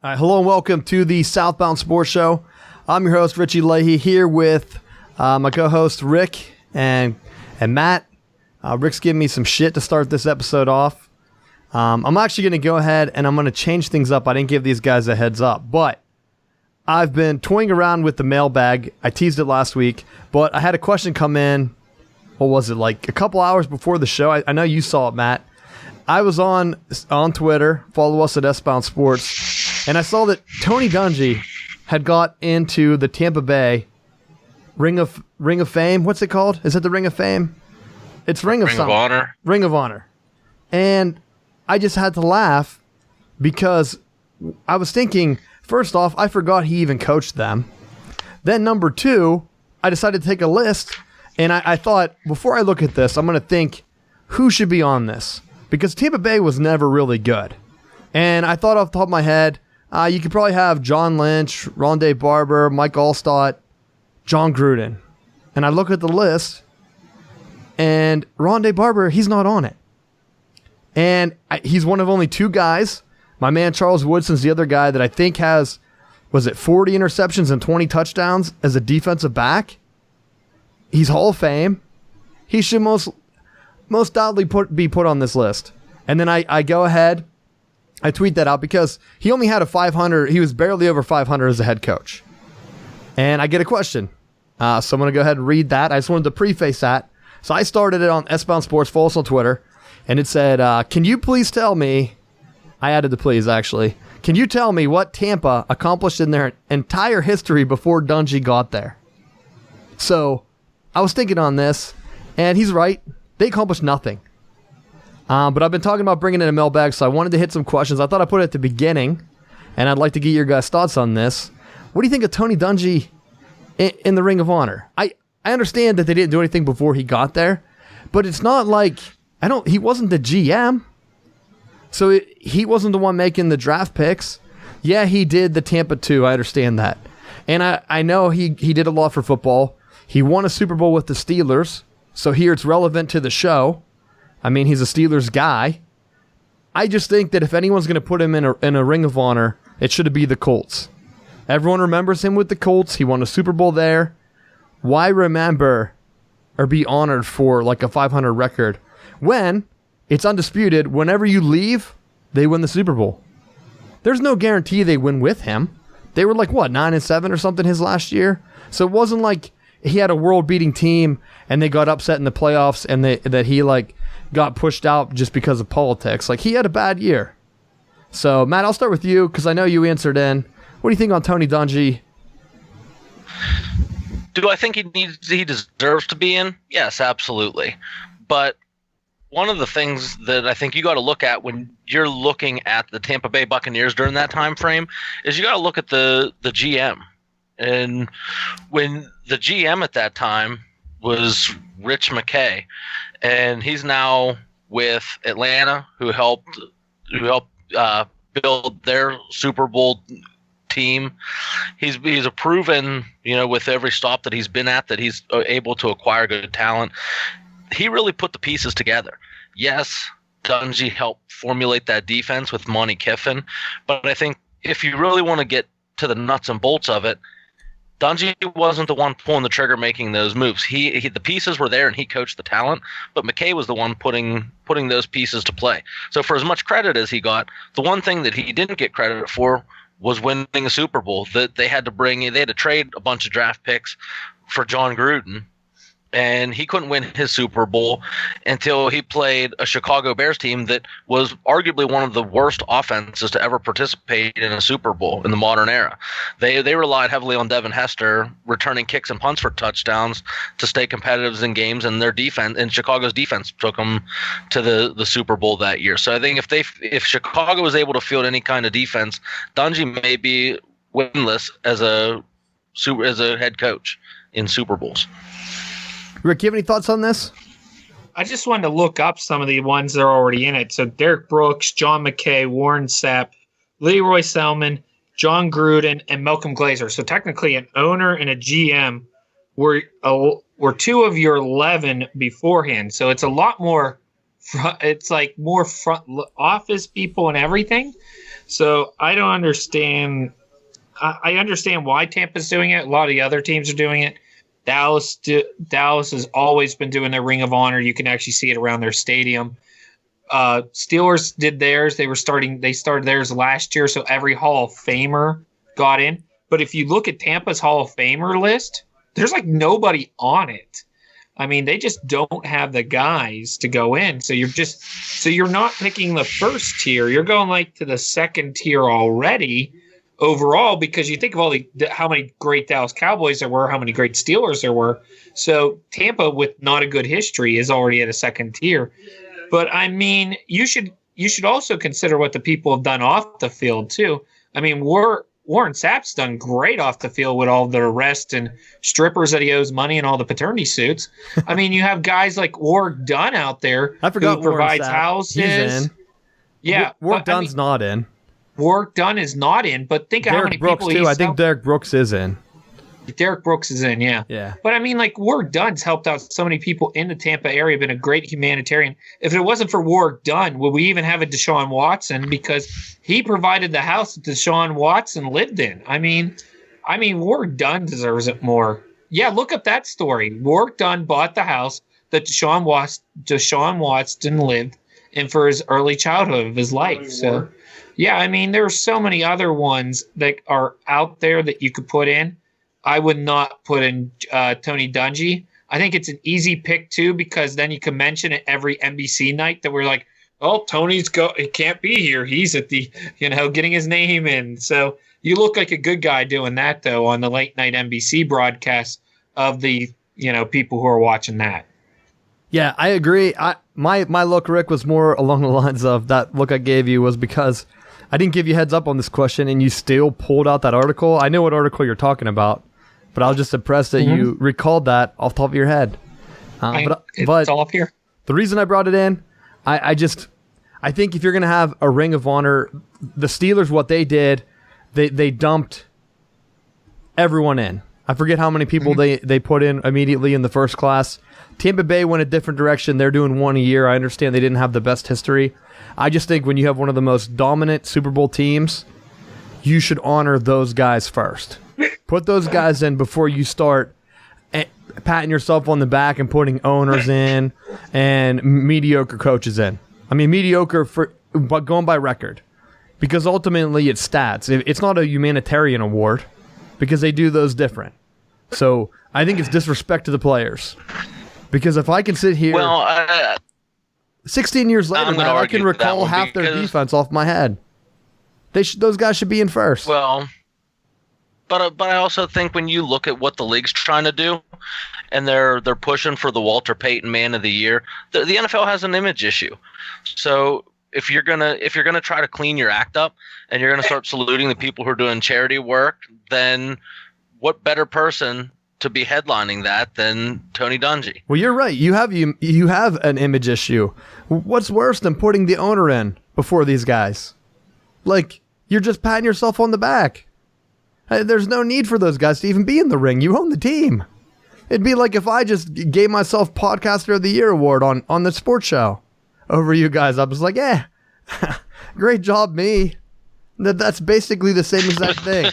Hello and welcome to the Southbound Sports Show. I'm your host, Richie Leahy, here with my co-host, Rick and Matt. Rick's giving me some shit to start this episode off. I'm actually going to go ahead and I'm going to change things up. I didn't give these guys a heads up, but I've been toying around with the mailbag. I teased it last week, but I had a question come in, what was it, like a couple hours before the show? I know you saw it, Matt. I was on Twitter, follow us at S-Bound Sports, and I saw that Tony Dungy had got into the Tampa Bay Ring of Fame. What's it called? Is it the Ring of Fame? It's Ring of Honor. Ring of Honor. And I just had to laugh because I was thinking, first off, I forgot he even coached them. Then number two, I decided to take a list, and I thought, before I look at this, I'm going to think, who should be on this? Because Tampa Bay was never really good. And I thought off the top of my head, you could probably have John Lynch, Rondé Barber, Mike Allstott, John Gruden. And I look at the list, and Rondé Barber, he's not on it. And he's one of only two guys. My man Charles Woodson's the other guy that I think has, 40 interceptions and 20 touchdowns as a defensive back? He's Hall of Fame. He should most doubtly be put on this list. And then I go ahead, I tweet that out because he only had a 500. He was barely over 500 as a head coach. And I get a question. So I'm going to go ahead and read that. I just wanted to preface that. So I started it on S-Bound Sports, follow us on Twitter. And it said, can you please tell me, I added the please actually, can you tell me what Tampa accomplished in their entire history before Dungy got there? So I was thinking on this, and he's right. They accomplished nothing. But I've been talking about bringing in a mailbag, so I wanted to hit some questions. I thought I'd put it at the beginning, and I'd like to get your guys' thoughts on this. What do you think of Tony Dungy in the Ring of Honor? I understand that they didn't do anything before he got there, but it's not like, he wasn't the GM. So he wasn't the one making the draft picks. Yeah, he did the Tampa 2, I understand that. And I know he did a lot for football. He won a Super Bowl with the Steelers, so here it's relevant to the show. I mean, he's a Steelers guy. I just think that if anyone's going to put him in a Ring of Honor, it should be the Colts. Everyone remembers him with the Colts. He won a Super Bowl there. Why remember or be honored for like a 500 record when it's undisputed, whenever you leave, they win the Super Bowl? There's no guarantee they win with him. They were like, 9-7 or something his last year? So it wasn't like he had a world-beating team and they got upset in the playoffs and that he like got pushed out just because of politics. Like, he had a bad year. So, Matt, I'll start with you because I know you answered in. What do you think on Tony Dungy? Do I think he deserves to be in? Yes, absolutely. But one of the things that I think you got to look at when you're looking at the Tampa Bay Buccaneers during that time frame is you got to look at the GM. And when the GM at that time was Rich McKay, and he's now with Atlanta, who helped build their Super Bowl team. He's a proven, with every stop that he's been at, that he's able to acquire good talent. He really put the pieces together. Yes, Dungy helped formulate that defense with Monty Kiffin, but I think if you really want to get to the nuts and bolts of it, Dungy wasn't the one pulling the trigger, making those moves. The pieces were there, and he coached the talent, but McKay was the one putting those pieces to play. So for as much credit as he got, the one thing that he didn't get credit for was winning a Super Bowl. That they had to trade a bunch of draft picks for John Gruden, and he couldn't win his Super Bowl until he played a Chicago Bears team that was arguably one of the worst offenses to ever participate in a Super Bowl in the modern era. They relied heavily on Devin Hester returning kicks and punts for touchdowns to stay competitive in games, and their defense and Chicago's defense took them to the Super Bowl that year. So I think if Chicago was able to field any kind of defense, Dungy may be winless as a head coach in Super Bowls. Rick, do you have any thoughts on this? I just wanted to look up some of the ones that are already in it. So Derek Brooks, John McKay, Warren Sapp, Leroy Selman, John Gruden, and Malcolm Glazer. So technically an owner and a GM were two of your 11 beforehand. So it's a lot more, it's like more front office people and everything. So I don't understand. I understand why Tampa's doing it. A lot of the other teams are doing it. Dallas has always been doing their Ring of Honor. You can actually see it around their stadium. Steelers did theirs. They started theirs last year, so every Hall of Famer got in. But if you look at Tampa's Hall of Famer list, there's like nobody on it. I mean, they just don't have the guys to go in. So you're not picking the first tier. You're going like to the second tier already overall, because you think of how many great Dallas Cowboys there were, how many great Steelers there were. So Tampa, with not a good history, is already at a second tier. But I mean, you should also consider what the people have done off the field too. I mean, Warren Sapp's done great off the field with all the arrests and strippers that he owes money and all the paternity suits. I mean, you have guys like Warwick Dunn out there I forgot who provides houses. He's in. Yeah, Warwick Dunn's not in. Warwick Dunn is not in, but think of how many Brooks people too. I think Derek Brooks is in. Derek Brooks is in, yeah. Yeah. But I mean, like, Warwick Dunn's helped out so many people in the Tampa area, been a great humanitarian. If it wasn't for Warwick Dunn, would we even have a Deshaun Watson? Because he provided the house that Deshaun Watson lived in. I mean, Warwick Dunn deserves it more. Yeah, look up that story. Warwick Dunn bought the house that Deshaun Watson lived in for his early childhood of his life. So, yeah, I mean, there are so many other ones that are out there that you could put in. I would not put in Tony Dungy. I think it's an easy pick too, because then you can mention it every NBC night that we're like, oh, he can't be here. He's at the, getting his name in. So you look like a good guy doing that though on the late night NBC broadcast of the, people who are watching that. Yeah, I agree. My look, Rick, was more along the lines of that look I gave you was because I didn't give you heads up on this question and you still pulled out that article. I know what article you're talking about, but I was just impressed that you recalled that off the top of your head. It's all up here. The reason I brought it in, I think if you're going to have a Ring of Honor, the Steelers, what they did, they dumped everyone in. I forget how many people they put in immediately in the first class. Tampa Bay went a different direction. They're doing one a year. I understand they didn't have the best history. I just think when you have one of the most dominant Super Bowl teams, you should honor those guys first. Put those guys in before you start patting yourself on the back and putting owners in and mediocre coaches in. I mean, mediocre but going by record. Because ultimately it's stats. It's not a humanitarian award because they do those different. So I think it's disrespect to the players. Because if I can sit here 16 years later, man, I can recall half their defense off my head. Those guys should be in first. Well, but I also think when you look at what the league's trying to do, and they're pushing for the Walter Payton Man of the Year, the NFL has an image issue. So if you're gonna try to clean your act up and you're gonna start saluting the people who are doing charity work, then what better person to be headlining that than Tony Dungy? Well, you're right. You have an image issue. What's worse than putting the owner in before these guys? Like, you're just patting yourself on the back. There's no need for those guys to even be in the ring. You own the team. It'd be like if I just gave myself Podcaster of the Year award on the sports show over you guys. I was like, yeah, great job, me. That's basically the same exact thing.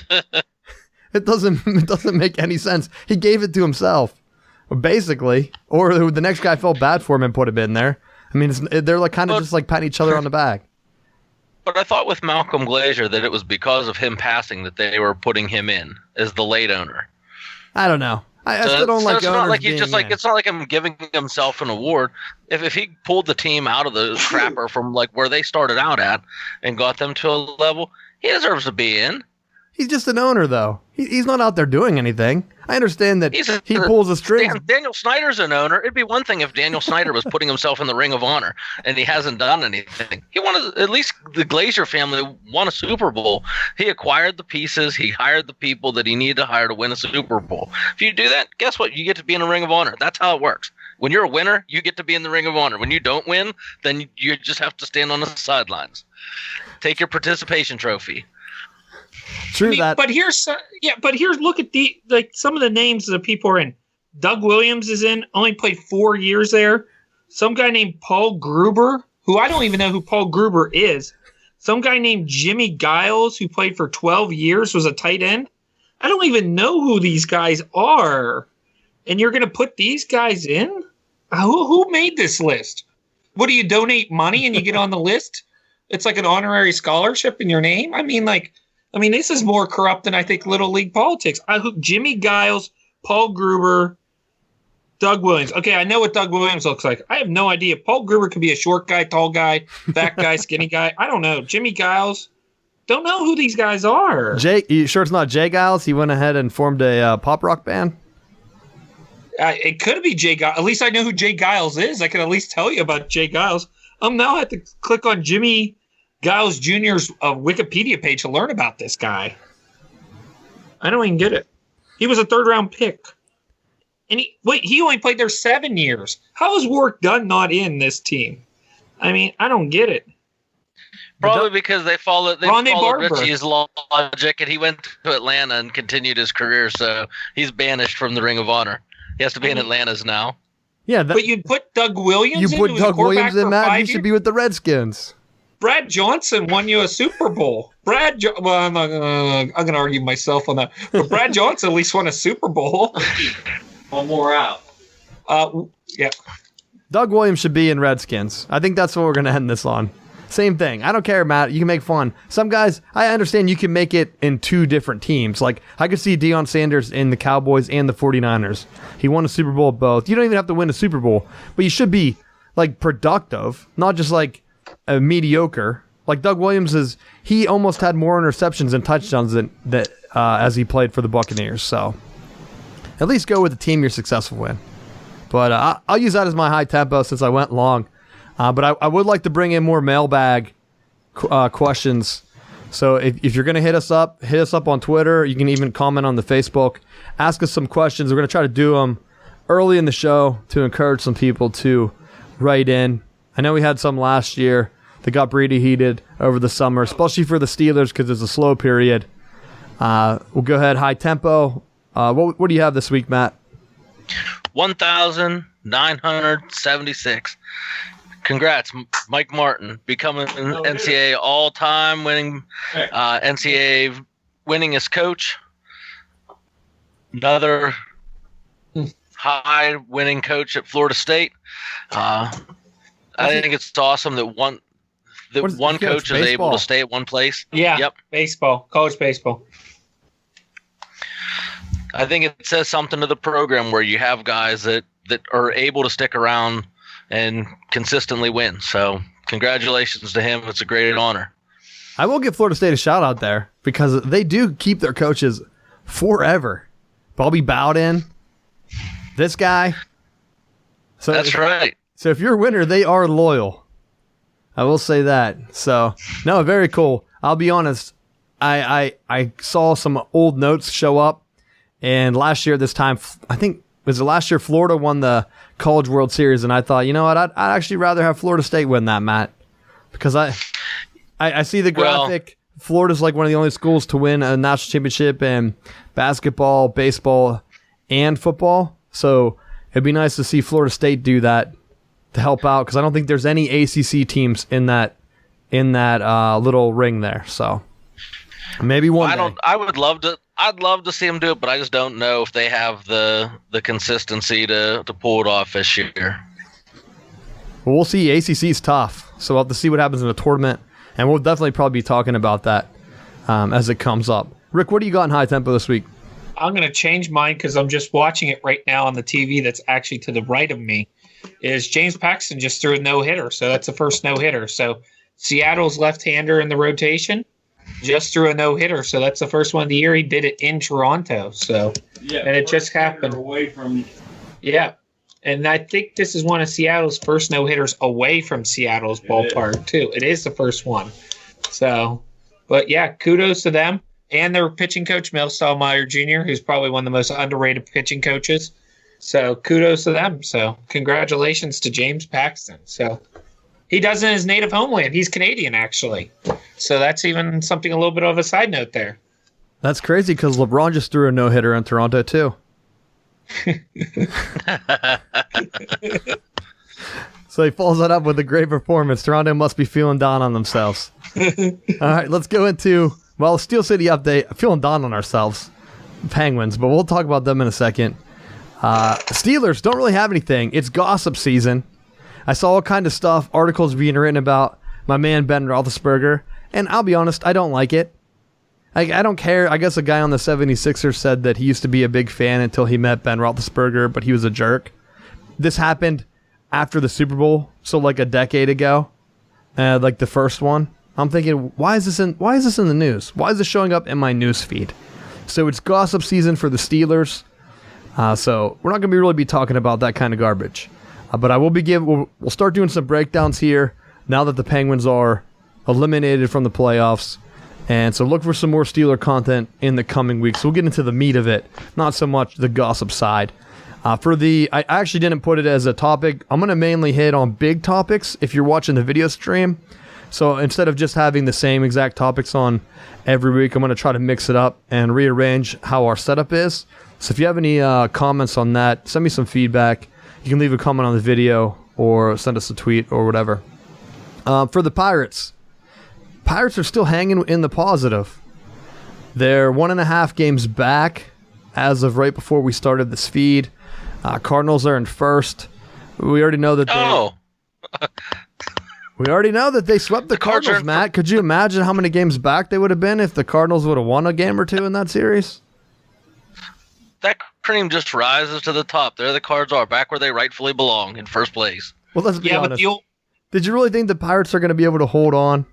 It doesn't make any sense. He gave it to himself, basically, or the next guy felt bad for him and put him in there. I mean, they're like kind of just like patting each other on the back. But I thought with Malcolm Glazer that it was because of him passing that they were putting him in as the late owner. I don't know. I still don't like. It's not like he's just like it's not like I'm giving himself an award. If he pulled the team out of the crapper from like where they started out at and got them to a level, he deserves to be in. He's just an owner, though. He's not out there doing anything. I understand that he pulls a string. Daniel Snyder's an owner. It'd be one thing if Daniel Snyder was putting himself in the Ring of Honor and he hasn't done anything. He wanted, at least the Glazer family won a Super Bowl. He acquired the pieces. He hired the people that he needed to hire to win a Super Bowl. If you do that, guess what? You get to be in the Ring of Honor. That's how it works. When you're a winner, you get to be in the Ring of Honor. When you don't win, then you just have to stand on the sidelines. Take your participation trophy. True that. But here's look at some of the names that people are in. Doug Williams is in, only played 4 years there. Some guy named Paul Gruber, who I don't even know who Paul Gruber is. Some guy named Jimmy Giles, who played for 12 years, was a tight end. I don't even know who these guys are. And you're going to put these guys in? Who made this list? What, do you donate money and you get on the list? It's like an honorary scholarship in your name? I mean, this is more corrupt than I think Little League politics. Jimmy Giles, Paul Gruber, Doug Williams. Okay, I know what Doug Williams looks like. I have no idea. Paul Gruber could be a short guy, tall guy, fat guy, skinny guy. I don't know. Jimmy Giles, don't know who these guys are. Jay, you sure it's not Jay Giles? He went ahead and formed a pop rock band? It could be Jay Giles. At least I know who Jay Giles is. I can at least tell you about Jay Giles. Now I have to click on Jimmy Giles Jr.'s Wikipedia page to learn about this guy. I don't even get it. He was a third-round pick. And he only played there 7 years. How is Warwick Dunn not in this team? I mean, I don't get it. Probably because they followed Barber. Richie's logic, and he went to Atlanta and continued his career, so he's banished from the Ring of Honor. He has to be in Atlanta's now. Yeah, but you'd put Doug Williams in? You put Doug Williams in, Matt? He should be with the Redskins. Brad Johnson won you a Super Bowl. I'm going to argue myself on that. But Brad Johnson at least won a Super Bowl. One more out. Yeah. Doug Williams should be in Redskins. I think that's what we're going to end this on. Same thing. I don't care, Matt. You can make fun. Some guys, I understand you can make it in two different teams. Like, I could see Deion Sanders in the Cowboys and the 49ers. He won a Super Bowl both. You don't even have to win a Super Bowl, but you should be, like, productive, not just, like, a mediocre. Like, Doug Williams he almost had more interceptions and touchdowns than as he played for the Buccaneers. So, at least go with the team you're successful in. But I'll use that as my high tempo since I went long. But I would like to bring in more mailbag questions. So if you're going to hit us up on Twitter. You can even comment on the Facebook. Ask us some questions. We're going to try to do them early in the show to encourage some people to write in. I know we had some last year that got pretty heated over the summer, especially for the Steelers because it's a slow period. We'll go ahead, high tempo. What do you have this week, Matt? 1,976. Congrats, Mike Martin, becoming an NCAA all-time winning, NCAA winningest coach. Another high winning coach at Florida State. I think it's awesome that one coach is able to stay at one place. Yeah. Yep. Baseball, college baseball. I think it says something to the program where you have guys that are able to stick around and consistently win. So congratulations to him. It's a great honor. I will give Florida State a shout out there because they do keep their coaches forever. Bobby Bowden, this guy. So that's right. So if you're a winner, they are loyal. I will say that. So no, very cool. I'll be honest. I saw some old notes show up, and last year this time, I think was it last year, Florida won the College World Series, and I thought, you know what, I'd actually rather have Florida State win that, Matt, because I see the graphic. Florida's like one of the only schools to win a national championship in basketball, baseball, and football. So it'd be nice to see Florida State do that to help out, because I don't think there's any ACC teams in that little ring there. So maybe one day. I'd love to see them do it, but I just don't know if they have the consistency to pull it off this year. Well, we'll see. ACC's tough, so we'll have to see what happens in the tournament, and we'll definitely probably be talking about that as it comes up. Rick, what do you got in high tempo this week? I'm going to change mine because I'm just watching it right now on the TV that's actually to the right of me. Is James Paxton just threw a no-hitter, so that's the first no-hitter. So Seattle's left-hander in the rotation just threw a no-hitter, so that's the first one of the year. He did it in Toronto, so and it just happened. Yeah, and I think this is one of Seattle's first no-hitters away from Seattle's ballpark, too. It is the first one. So, but yeah, kudos to them. And their pitching coach, Mel Stottlemyre Jr., who's probably one of the most underrated pitching coaches. So kudos to them. So congratulations to James Paxton. So he does in his native homeland. He's Canadian, actually. So that's even something a little bit of a side note there. That's crazy because LeBron just threw a no-hitter in Toronto, too. So he follows that up with a great performance. Toronto must be feeling down on themselves. All right, let's go into, Steel City update. Feeling down on ourselves. Penguins, but we'll talk about them in a second. Steelers don't really have anything. It's gossip season. I saw all kind of stuff, articles being written about my man Ben Roethlisberger, and I'll be honest, I don't like it. I don't care. I guess a guy on the 76ers said that he used to be a big fan until he met Ben Roethlisberger, but he was a jerk. This happened after the Super Bowl, so like a decade ago, like the first one. I'm thinking, why is this in the news? Why is this showing up in my news feed? So it's gossip season for the Steelers. So we're not going to really be talking about that kind of garbage. But I will we'll start doing some breakdowns here now that the Penguins are eliminated from the playoffs. And so look for some more Steeler content in the coming weeks. We'll get into the meat of it, not so much the gossip side. I actually didn't put it as a topic. I'm going to mainly hit on big topics if you're watching the video stream. So instead of just having the same exact topics on every week, I'm going to try to mix it up and rearrange how our setup is. So if you have any comments on that, send me some feedback. You can leave a comment on the video or send us a tweet or whatever. For the Pirates are still hanging in the positive. They're 1.5 games back as of right before we started this feed. Cardinals are in first. We already know that we already know that they swept the Cardinals, Matt. Could you imagine how many games back they would have been if the Cardinals would have won a game or two in that series? That cream just rises to the top. There the Cards are, back where they rightfully belong, in first place. Well, let's be honest. Did you really think the Pirates are going to be able to hold on?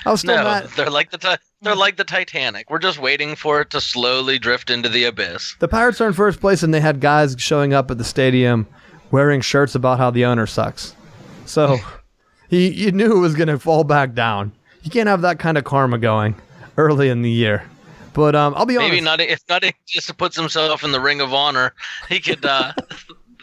They're like the Titanic. We're just waiting for it to slowly drift into the abyss. The Pirates are in first place, and they had guys showing up at the stadium wearing shirts about how the owner sucks. So you knew it was going to fall back down. You can't have that kind of karma going early in the year. But I'll be honest. Maybe if Nutty just puts himself in the Ring of Honor, he could.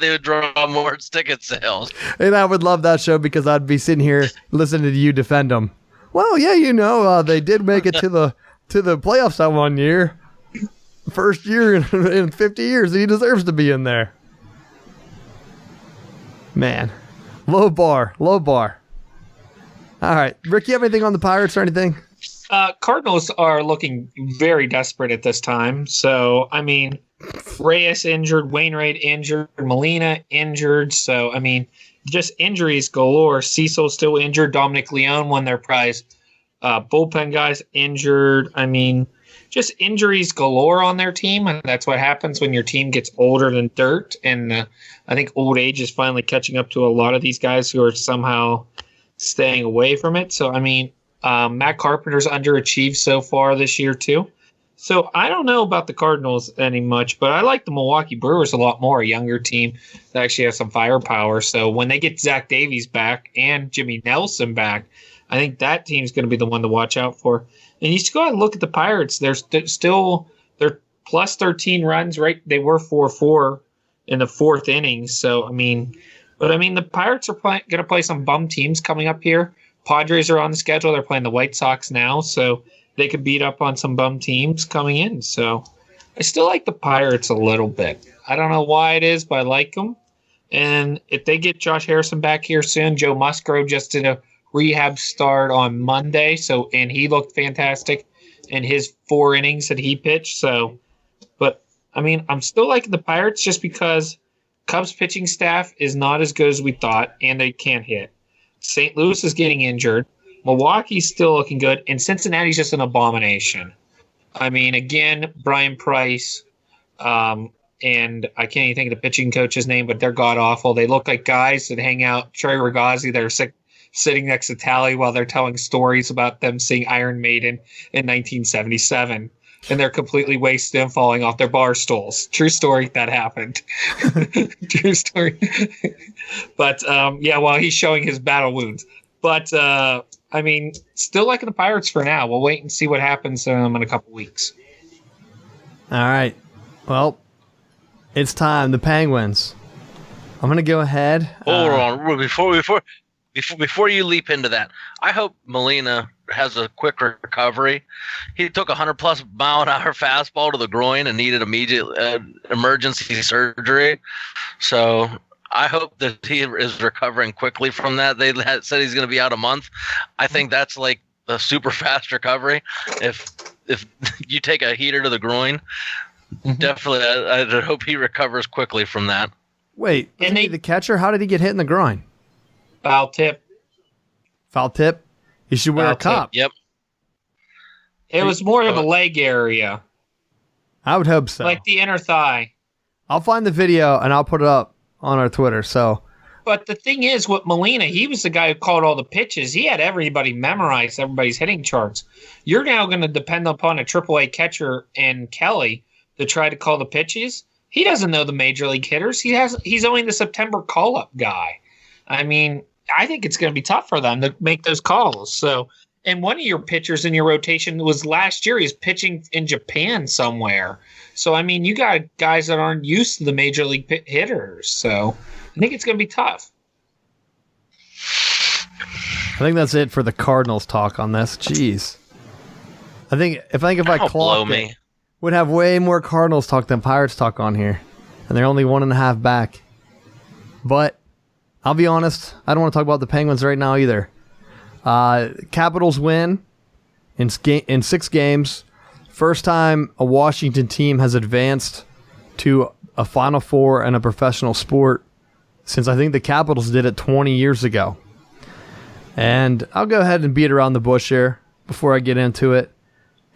They would draw more ticket sales. And I would love that show because I'd be sitting here listening to you defend them. Well, yeah, they did make it to the playoffs that one year. First year in 50 years, he deserves to be in there. Man, low bar. All right, Rick, you have anything on the Pirates or anything? Cardinals are looking very desperate at this time. So, I mean, Reyes injured, Wainwright injured, Molina injured. So, I mean, just injuries galore. Cecil's still injured. Dominic Leone won their prize. Bullpen guys injured. I mean, just injuries galore on their team. And that's what happens when your team gets older than dirt. And I think old age is finally catching up to a lot of these guys who are somehow staying away from it. So, I mean, Matt Carpenter's underachieved so far this year, too. So I don't know about the Cardinals any much, but I like the Milwaukee Brewers a lot more, a younger team that actually has some firepower. So when they get Zach Davies back and Jimmy Nelson back, I think that team's going to be the one to watch out for. And you still got to look at the Pirates. They're plus 13 runs, right? They were 4-4 in the fourth inning. So, the Pirates are going to play some bum teams coming up here. Padres are on the schedule. They're playing the White Sox now, so they could beat up on some bum teams coming in. So I still like the Pirates a little bit. I don't know why it is, but I like them. And if they get Josh Harrison back here soon, Joe Musgrove just did a rehab start on Monday, and he looked fantastic in his 4 innings that he pitched. So, but I'm still liking the Pirates just because Cubs pitching staff is not as good as we thought, and they can't hit. St. Louis is getting injured. Milwaukee's still looking good, and Cincinnati's just an abomination. Again, Brian Price, and I can't even think of the pitching coach's name, but they're god-awful. They look like guys that hang out, Trey Ragazzi, that are sitting next to Tally while they're telling stories about them seeing Iron Maiden in 1977. And they're completely wasted and falling off their bar stools. True story, that happened. True story. But, while he's showing his battle wounds. But, still liking the Pirates for now. We'll wait and see what happens in a couple weeks. All right. Well, it's time. The Penguins. I'm going to go ahead. Hold on. Before you leap into that, I hope Molina has a quick recovery. He took 100+ mile-an-hour fastball to the groin and needed immediate emergency surgery. So I hope that he is recovering quickly from that. They said he's going to be out a month. I think that's like a super fast recovery. If you take a heater to the groin, definitely I hope he recovers quickly from that. Wait, and the catcher, how did he get hit in the groin? Foul tip. Foul tip? He should wear a cup. Yep. It was more of a leg area. I would hope so. Like the inner thigh. I'll find the video and I'll put it up on our Twitter. But the thing is, with Molina, he was the guy who called all the pitches. He had everybody memorize everybody's hitting charts. You're now going to depend upon a AAA catcher and Kelly to try to call the pitches. He doesn't know the major league hitters. He's only the September call-up guy. I mean, I think it's going to be tough for them to make those calls. So, and one of your pitchers in your rotation was last year. He's pitching in Japan somewhere. So, I mean, you got guys that aren't used to the major league hitters. So, I think it's going to be tough. I think that's it for the Cardinals talk on this. Jeez. I think if I clocked it, we'd have way more Cardinals talk than Pirates talk on here. And they're only 1.5 back. But I'll be honest, I don't want to talk about the Penguins right now either. Capitals win in 6 games. First time a Washington team has advanced to a Final Four in a professional sport since I think the Capitals did it 20 years ago. And I'll go ahead and beat around the bush here before I get into it.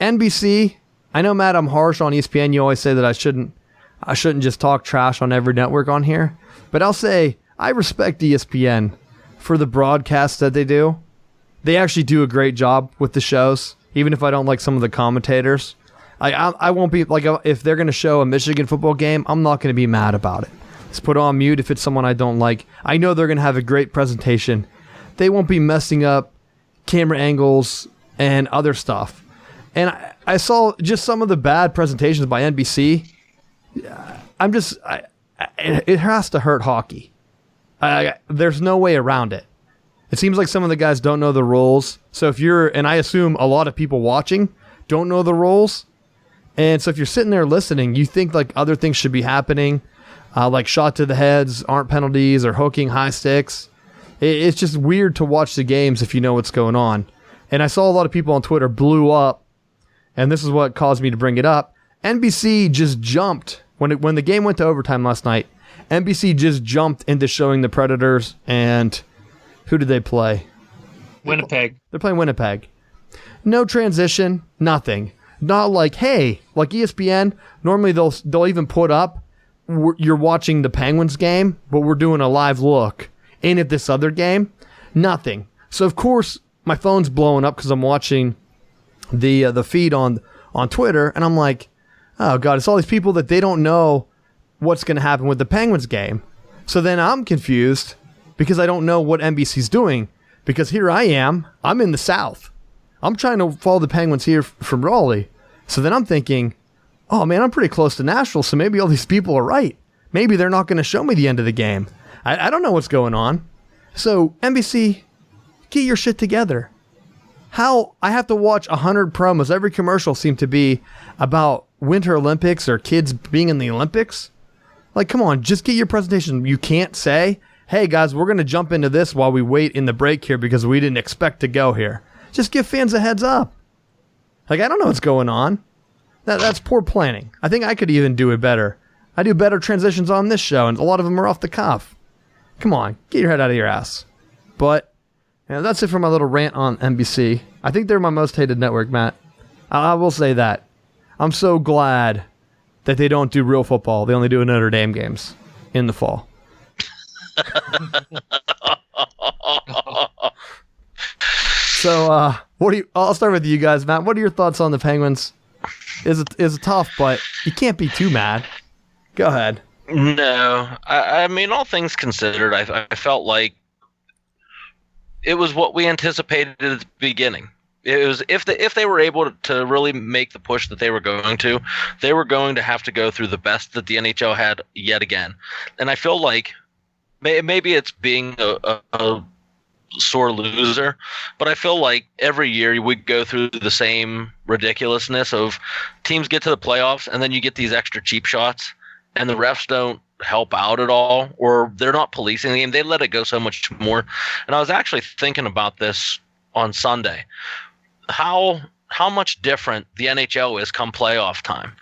NBC, I know, Matt, I'm harsh on ESPN. You always say that I shouldn't just talk trash on every network on here. But I'll say I respect ESPN for the broadcasts that they do. They actually do a great job with the shows, even if I don't like some of the commentators. I won't be, like, if they're going to show a Michigan football game, I'm not going to be mad about it. Just put it on mute if it's someone I don't like. I know they're going to have a great presentation. They won't be messing up camera angles and other stuff. And I saw just some of the bad presentations by NBC. It has to hurt hockey. There's no way around it. It seems like some of the guys don't know the rules. So and I assume a lot of people watching don't know the rules. And so if you're sitting there listening, you think like other things should be happening, like shot to the heads aren't penalties or hooking high sticks. It's just weird to watch the games if you know what's going on. And I saw a lot of people on Twitter blew up, and this is what caused me to bring it up. NBC just jumped when the game went to overtime last night. NBC just jumped into showing the Predators, and who did they play? Winnipeg. They're playing Winnipeg. No transition, nothing. Not like, hey, like ESPN, normally they'll even put up, you're watching the Penguins game, but we're doing a live look. In at this other game, nothing. So of course my phone's blowing up because I'm watching the feed on Twitter, and I'm like, oh god, it's all these people that they don't know what's going to happen with the Penguins game. So then I'm confused because I don't know what NBC's doing, because here I am, I'm in the South. I'm trying to follow the Penguins here from Raleigh. So then I'm thinking, oh man, I'm pretty close to Nashville, so maybe all these people are right. Maybe they're not going to show me the end of the game. I don't know what's going on. So, NBC, get your shit together. How I have to watch 100 promos. Every commercial seemed to be about Winter Olympics or kids being in the Olympics. Like, come on, just get your presentation. You can't say, hey guys, we're going to jump into this while we wait in the break here because we didn't expect to go here. Just give fans a heads up. Like, I don't know what's going on. That's poor planning. I think I could even do it better. I do better transitions on this show, and a lot of them are off the cuff. Come on, get your head out of your ass. But that's it for my little rant on NBC. I think they're my most hated network, Matt. I will say that. I'm so glad that they don't do real football. They only do Notre Dame games in the fall. So, I'll start with you guys, Matt. What are your thoughts on the Penguins? It's tough, but you can't be too mad. Go ahead. No, I mean, all things considered, I felt like it was what we anticipated at the beginning. It was if they were able to really make the push that they were going to have to go through the best that the NHL had yet again. And I feel like maybe it's being a sore loser, but I feel like every year we go through the same ridiculousness of teams get to the playoffs and then you get these extra cheap shots. And the refs don't help out at all, or they're not policing the game. They let it go so much more. And I was actually thinking about this on Sunday. How much different the NHL is come playoff time.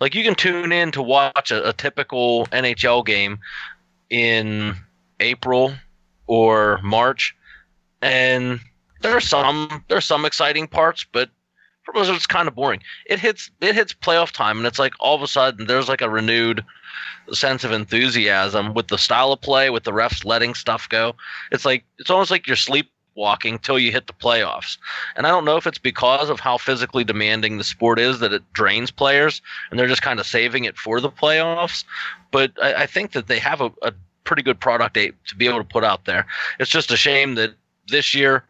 Like, you can tune in to watch a typical NHL game in April or March, and there's some exciting parts, but for most of it's kind of boring. It hits playoff time, and it's like all of a sudden there's like a renewed sense of enthusiasm with the style of play, with the refs letting stuff go. It's almost like you're sleepwalking till you hit the playoffs. And I don't know if it's because of how physically demanding the sport is that it drains players, and they're just kind of saving it for the playoffs. But I think that they have a pretty good product to be able to put out there. It's just a shame that this year,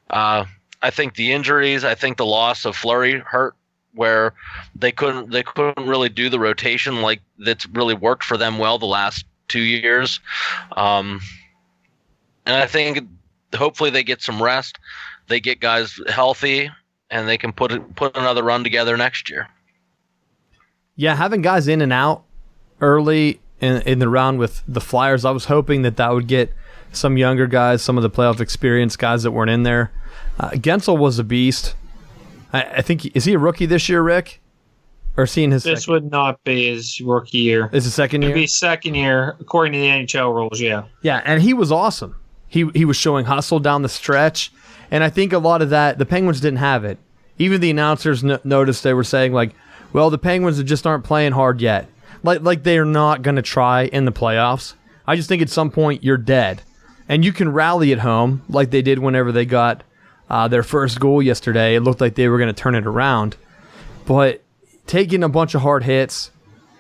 I think the injuries, I think the loss of Fleury hurt, where they couldn't really do the rotation like that's really worked for them well the last 2 years. And I think hopefully they get some rest, they get guys healthy, and they can put another run together next year. Yeah, having guys in and out early in the round with the Flyers, I was hoping that would get some younger guys, some of the playoff experienced guys that weren't in there. Gensel was a beast. I think, is he a rookie this year, Rick? Or is he in his This second? would not be his rookie year. Is it second year? It'd be second year, according to the NHL rules, yeah. Yeah, and he was awesome. He was showing hustle down the stretch, and I think a lot of that, the Penguins didn't have it. Even the announcers noticed, they were saying, like, well, the Penguins just aren't playing hard yet. Like they're not going to try in the playoffs. I just think at some point you're dead. And you can rally at home like they did whenever they got their first goal yesterday. It looked like they were going to turn it around. But taking a bunch of hard hits,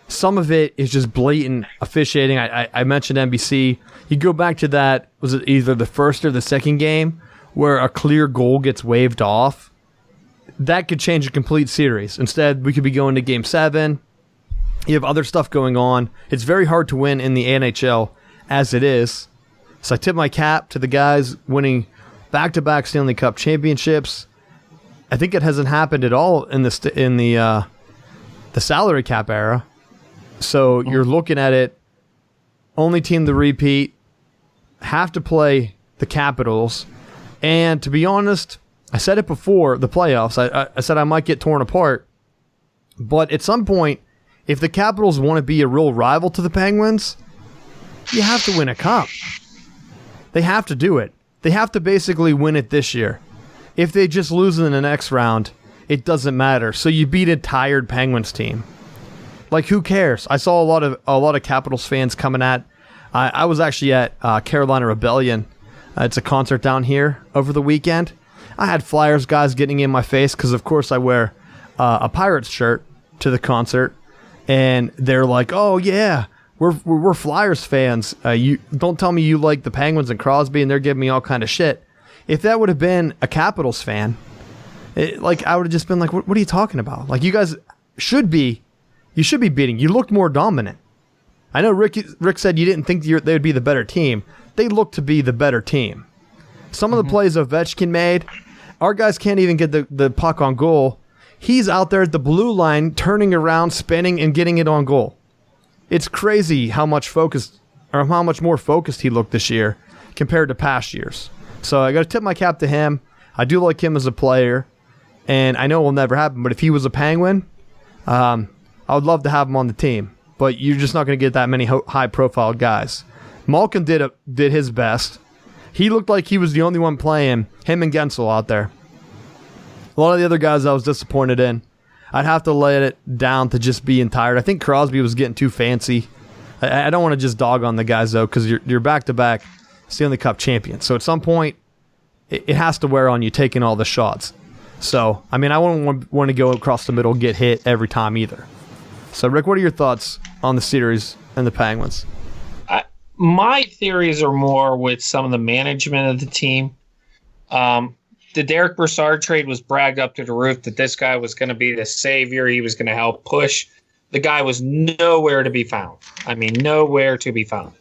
some of it is just blatant officiating. I mentioned NBC. You go back to that, was it either the first or the second game, where a clear goal gets waved off? That could change a complete series. Instead, we could be going to Game 7. You have other stuff going on. It's very hard to win in the NHL as it is. So I tip my cap to the guys winning back-to-back Stanley Cup championships. I think it hasn't happened at all in the salary cap era. So you're looking at it, only team to repeat, have to play the Capitals. And to be honest, I said it before the playoffs. I said I might get torn apart. But at some point, if the Capitals want to be a real rival to the Penguins, you have to win a cup. They have to do it. They have to basically win it this year. If they just lose in the next round, it doesn't matter. So you beat a tired Penguins team. Like, who cares? I saw a lot of Capitals fans coming at. I was actually at Carolina Rebellion. It's a concert down here over the weekend. I had Flyers guys getting in my face because, of course, I wear a Pirates shirt to the concert. And they're like, "Oh yeah, we're Flyers fans. You don't tell me you like the Penguins and Crosby," and they're giving me all kind of shit. If that would have been a Capitals fan, I would have just been like, "What are you talking about? Like, you guys should be beating. You looked more dominant." I know Rick said you didn't think they would be the better team. They looked to be the better team. Some of the plays Ovechkin made, our guys can't even get the puck on goal. He's out there at the blue line, turning around, spinning, and getting it on goal. It's crazy how much more focused he looked this year compared to past years. So I got to tip my cap to him. I do like him as a player, and I know it will never happen. But if he was a Penguin, I would love to have him on the team. But you're just not going to get that many high-profile guys. Malkin did his best. He looked like he was the only one playing. Him and Gensel out there. A lot of the other guys I was disappointed in. I'd have to lay it down to just being tired. I think Crosby was getting too fancy. I don't want to just dog on the guys, though, because you're back-to-back Stanley Cup champions. So at some point, it has to wear on you taking all the shots. So, I mean, I wouldn't want to go across the middle and get hit every time either. So, Rick, what are your thoughts on the series and the Penguins? My theories are more with some of the management of the team. The Derek Brassard trade was bragged up to the roof that this guy was going to be the savior. He was going to help push. The guy was nowhere to be found. I mean, nowhere to be found.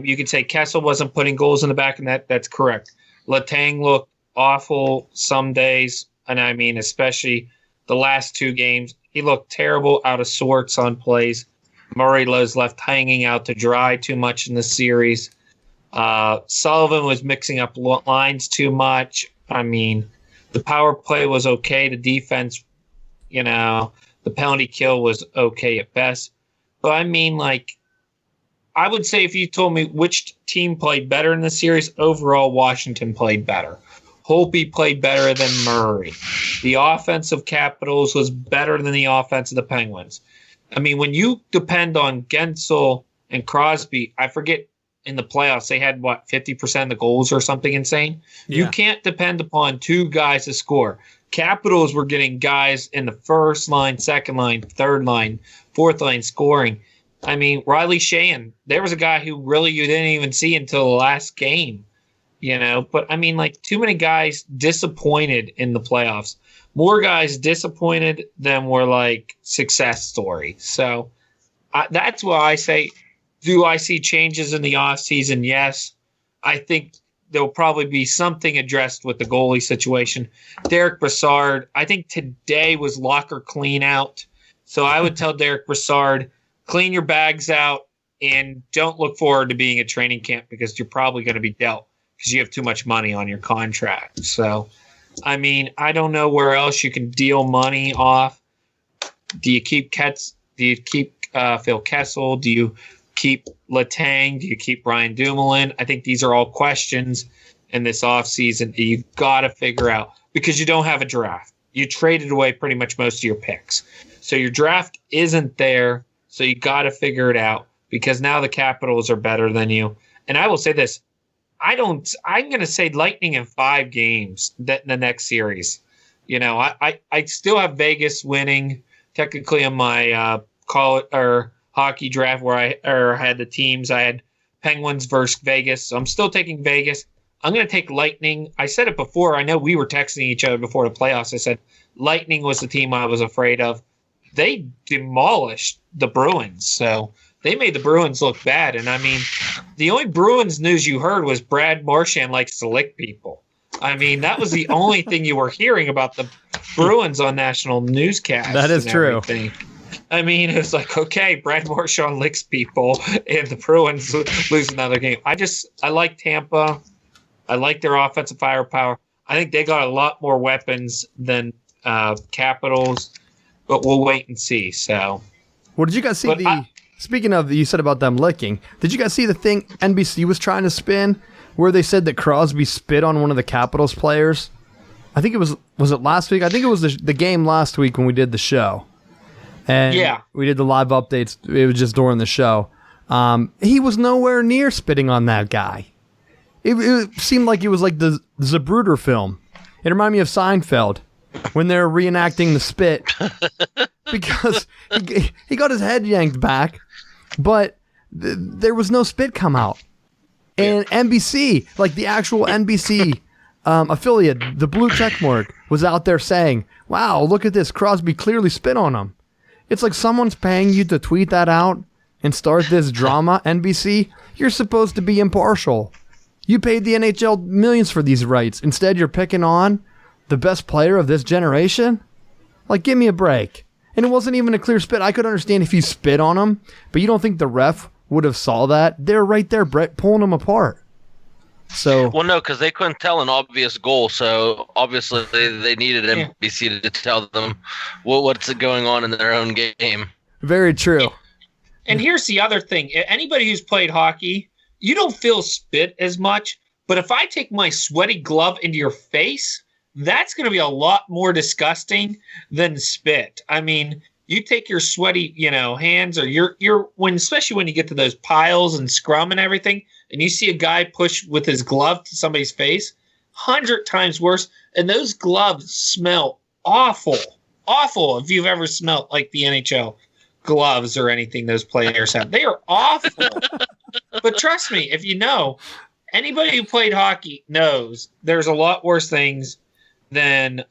You could say Kessel wasn't putting goals in the back, and that's correct. Letang looked awful some days, and I mean, especially the last two games. He looked terrible, out of sorts on plays. Murray was left hanging out to dry too much in the series. Sullivan was mixing up lines too much. I mean, the power play was okay. The defense, the penalty kill was okay at best. But I mean, I would say if you told me which team played better in the series, overall Washington played better. Holtby played better than Murray. The offense of Capitals was better than the offense of the Penguins. I mean, when you depend on Gensel and Crosby, I forget in the playoffs they had, 50% of the goals or something insane? Yeah. You can't depend upon two guys to score. Capitals were getting guys in the first line, second line, third line, fourth line scoring. I mean, Riley Sheahan, there was a guy who really you didn't even see until the last game, But, I mean, too many guys disappointed in the playoffs. More guys disappointed than were, success stories. So that's why I say, do I see changes in the offseason? Yes. I think there'll probably be something addressed with the goalie situation. Derek Brassard, I think today was locker clean out. So I would tell Derek Brassard, clean your bags out and don't look forward to being at training camp because you're probably going to be dealt because you have too much money on your contract. So, I mean, I don't know where else you can deal money off. Do you keep Phil Kessel? Do you keep Letang? Do you keep Brian Dumoulin? I think these are all questions in this offseason that you've got to figure out because you don't have a draft. You traded away pretty much most of your picks. So your draft isn't there. So you got to figure it out because now the Capitals are better than you. And I will say this. I'm going to say Lightning in 5 games the next series. I still have Vegas winning technically on my hockey draft where I had the teams. I had Penguins versus Vegas. So I'm still taking Vegas. I'm going to take Lightning. I said it before. I know we were texting each other before the playoffs. I said Lightning was the team I was afraid of. They demolished the Bruins, so they made the Bruins look bad. And, I mean, the only Bruins news you heard was Brad Marchand likes to lick people. I mean, that was the only thing you were hearing about the Bruins on national newscasts. That is true. Everything. I mean, it's okay, Brad Marchand licks people, and the Bruins lose another game. I like Tampa. I like their offensive firepower. I think they got a lot more weapons than Capitals. But we'll wait and see. So, well, did you guys see speaking of, you said about them licking, did you guys see the thing NBC was trying to spin where they said that Crosby spit on one of the Capitals players? I think it was it last week? I think it was the game last week when we did the show. And yeah, we did the live updates. It was just during the show. He was nowhere near spitting on that guy. It seemed like it was like the Zapruder film. It reminded me of Seinfeld. When they're reenacting the spit, because he got his head yanked back, but there was no spit come out. And NBC, the actual NBC affiliate, the blue checkmark, was out there saying, wow, look at this, Crosby clearly spit on him. It's like someone's paying you to tweet that out and start this drama, NBC. You're supposed to be impartial. You paid the NHL millions for these rights. Instead, you're picking on the best player of this generation? Give me a break. And it wasn't even a clear spit. I could understand if you spit on him, but you don't think the ref would have saw that? They're right there, Brett, pulling him apart. So, well, no, because they couldn't tell an obvious goal, so obviously they needed NBC to tell them what's going on in their own game. Very true. And here's the other thing. Anybody who's played hockey, you don't feel spit as much, but if I take my sweaty glove into your face, that's going to be a lot more disgusting than spit. I mean, you take your sweaty, hands or especially when you get to those piles and scrum and everything, and you see a guy push with his glove to somebody's face, 100 times worse. And those gloves smell awful. Awful if you've ever smelled like the NHL gloves or anything those players have. They are awful. But trust me, if anybody who played hockey knows there's a lot worse things than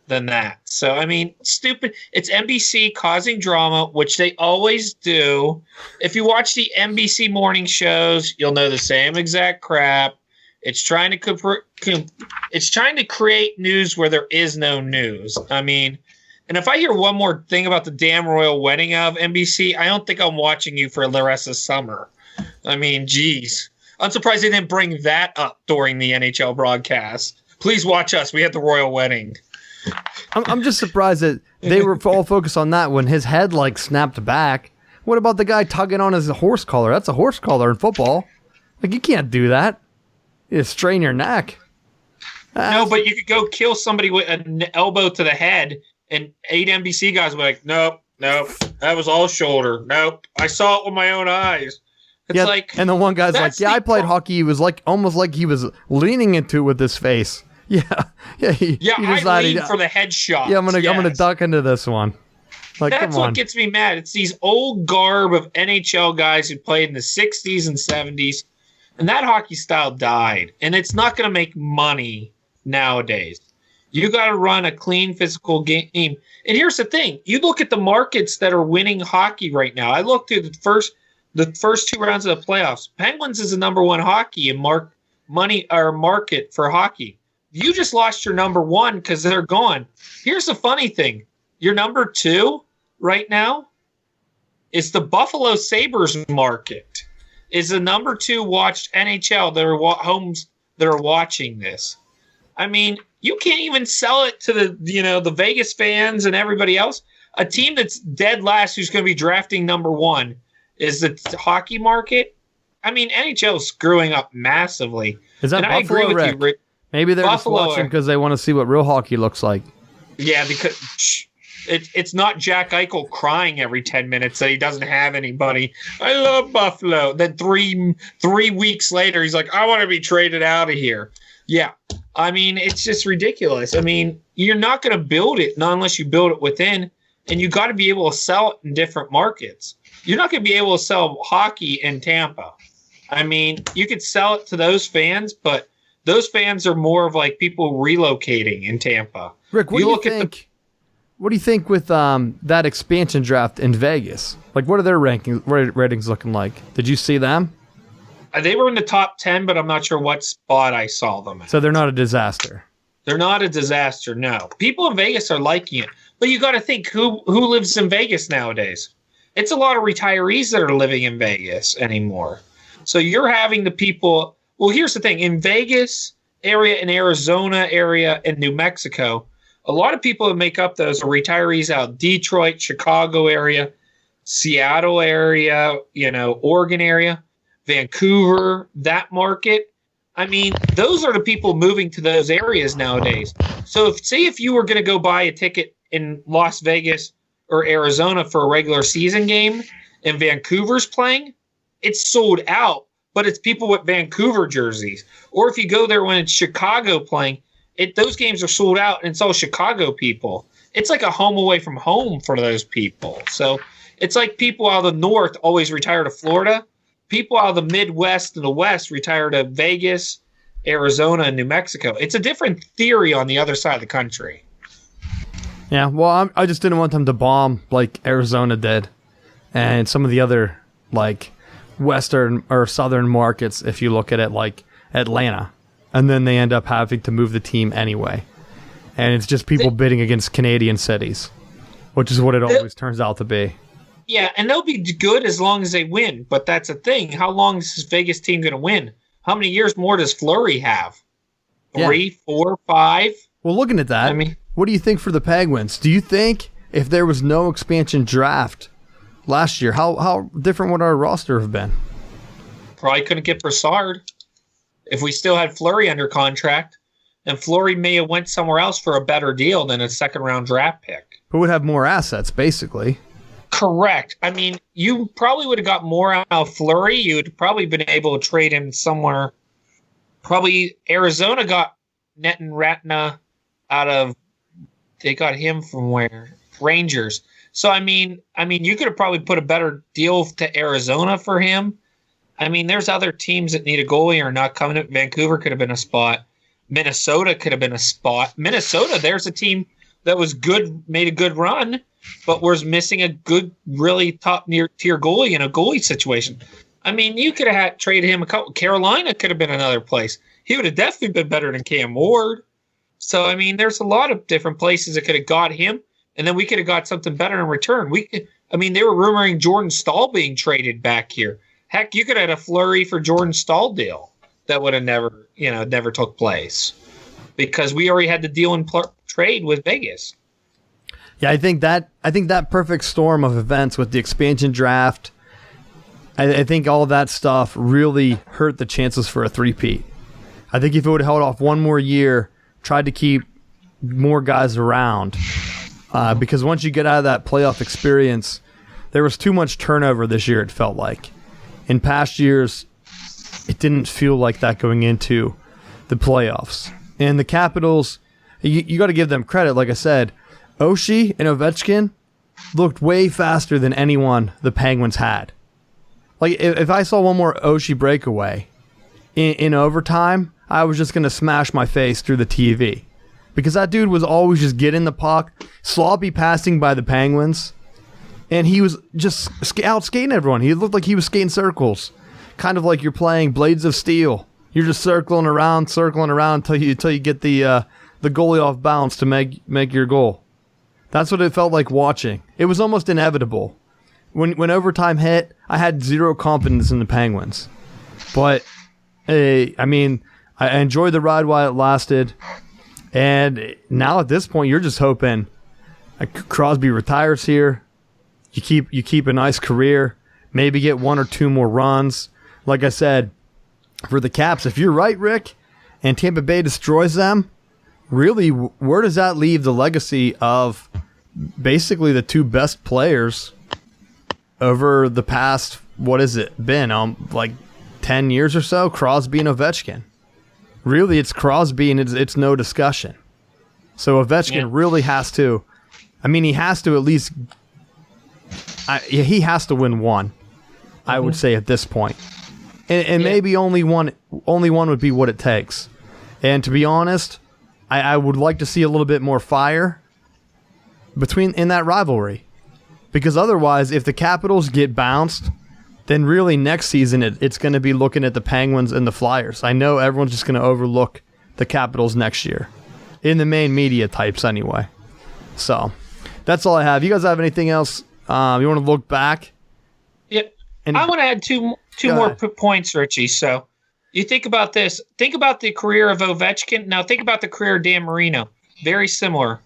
that. So, I mean, stupid. It's NBC causing drama, which they always do. If you watch the NBC morning shows, you'll know the same exact crap. It's trying to create news where there is no news. I mean, And if I hear one more thing about the damn royal wedding of NBC, I don't think I'm watching you for the rest of summer. I mean, geez. I'm surprised they didn't bring that up during the NHL broadcast. Please watch us. We had the royal wedding. I'm just surprised that they were all focused on that when his head like snapped back. What about the guy tugging on his horse collar? That's a horse collar in football. Like, you can't do that. You strain your neck. No, but you could go kill somebody with an elbow to the head, and 8 NBC guys were like, nope, that was all shoulder. Nope, I saw it with my own eyes. It's like, and the one guy's like, yeah, I played hockey. He was like, almost like he was leaning into it with his face. Yeah. I leaned for the headshot. Yeah, I'm gonna duck into this one. Like, that's what gets me mad. It's these old garb of NHL guys who played in the 60s and 70s, and that hockey style died. And it's not going to make money nowadays. You got to run a clean physical game. And here's the thing: you look at the markets that are winning hockey right now. I looked through the first 2 rounds of the playoffs. Penguins is the number 1 hockey in market for hockey. You just lost your number 1 because they're gone. Here's the funny thing: your number 2 right now is the Buffalo Sabres market. Is the number 2 watched NHL that are homes that are watching this. I mean, you can't even sell it to the Vegas fans and everybody else. A team that's dead last who's going to be drafting number 1 is the hockey market. I mean, NHL is screwing up massively. Is that and Buffalo, I agree with Rick? you, Rick. Maybe they're Buffalo, just watching because they want to see what real hockey looks like. Yeah, because it's not Jack Eichel crying every 10 minutes that he doesn't have anybody. I love Buffalo. Then three weeks later, he's like, I want to be traded out of here. Yeah. I mean, it's just ridiculous. I mean, you're not going to build it, not unless you build it within, and you got to be able to sell it in different markets. You're not going to be able to sell hockey in Tampa. I mean, you could sell it to those fans, but those fans are more of like people relocating in Tampa. Rick, what do you think? What do you think with that expansion draft in Vegas? Like, what are their ratings looking like? Did you see them? They were in the top 10, but I'm not sure what spot I saw them at. So they're not a disaster. They're not a disaster, no. People in Vegas are liking it. But you got to think, who lives in Vegas nowadays? It's a lot of retirees that are living in Vegas anymore. So you're having the people... Well, here's the thing. In Vegas area, in Arizona area, and New Mexico, a lot of people that make up those are retirees out Detroit, Chicago area, Seattle area, Oregon area, Vancouver, that market. I mean, those are the people moving to those areas nowadays. So if you were going to go buy a ticket in Las Vegas or Arizona for a regular season game and Vancouver's playing, it's sold out, but it's people with Vancouver jerseys. Or if you go there when it's Chicago playing, those games are sold out and it's all Chicago people. It's like a home away from home for those people. So it's like people out of the north always retire to Florida. People out of the Midwest and the West retire to Vegas, Arizona, and New Mexico. It's a different theory on the other side of the country. Yeah, well, I just didn't want them to bomb like Arizona did and some of the other like western or southern markets if you look at it like Atlanta. And then they end up having to move the team anyway. And it's just people bidding against Canadian cities, which is what it always turns out to be. Yeah, and they'll be good as long as they win. But that's the thing. How long is this Vegas team going to win? How many years more does Fleury have? 3, 4, 5? Well, looking at that, what do you think for the Penguins? Do you think if there was no expansion draft last year, how different would our roster have been? Probably couldn't get Brassard. If we still had Fleury under contract, and Fleury may have went somewhere else for a better deal than a second-round draft pick. Who would have more assets, basically. Correct. I mean, you probably would have got more out of Fleury. You would probably been able to trade him somewhere. Probably Arizona got Netin Ratna out of... They got him from where? Rangers. So, I mean, you could have probably put a better deal to Arizona for him. I mean, there's other teams that need a goalie or not coming up. Vancouver could have been a spot. Minnesota could have been a spot. Minnesota, there's a team that was good, made a good run, but was missing a good, really top-tier goalie in a goalie situation. I mean, you could have traded him a couple. Carolina could have been another place. He would have definitely been better than Cam Ward. So, I mean, there's a lot of different places that could have got him and then we could have got something better in return. They were rumoring Jordan Stahl being traded back here. Heck, you could have had a Fleury for Jordan Stahl deal that would have never took place because we already had the deal in trade with Vegas. Yeah, I think that perfect storm of events with the expansion draft, I think all of that stuff really hurt the chances for a three-peat. I think if it would have held off one more year, tried to keep more guys around, because once you get out of that playoff experience, there was too much turnover this year, it felt like. In past years, it didn't feel like that going into the playoffs. And the Capitals, you got to give them credit. Like I said, Oshie and Ovechkin looked way faster than anyone the Penguins had. Like, if I saw one more Oshie breakaway in overtime, I was just going to smash my face through the TV. Because that dude was always just getting the puck, sloppy passing by the Penguins, and he was just out skating everyone. He looked like he was skating circles, kind of like you're playing Blades of Steel. You're just circling around until you get the goalie off balance to make your goal. That's what it felt like watching. It was almost inevitable. When overtime hit, I had zero confidence in the Penguins. But, I enjoyed the ride while it lasted. And now at this point, you're just hoping Crosby retires here. You keep a nice career. Maybe get one or two more runs. Like I said, for the Caps, if you're right, Rick, and Tampa Bay destroys them, really, where does that leave the legacy of basically the two best players over the past, what has it been, like 10 years or so? Crosby and Ovechkin. Really, it's Crosby, and it's no discussion. So Ovechkin really has to, he has to at least, he has to win one, I would say at this point. And maybe only one would be what it takes. And to be honest, I would like to see a little bit more fire in that rivalry. Because otherwise, if the Capitals get bounced, then really next season it's going to be looking at the Penguins and the Flyers. I know everyone's just going to overlook the Capitals next year. In the main media types anyway. So, that's all I have. You guys have anything else you want to look back? Yeah. I want to add two more points, Richie. So, you think about this. Think about the career of Ovechkin. Now, think about the career of Dan Marino. Very similar.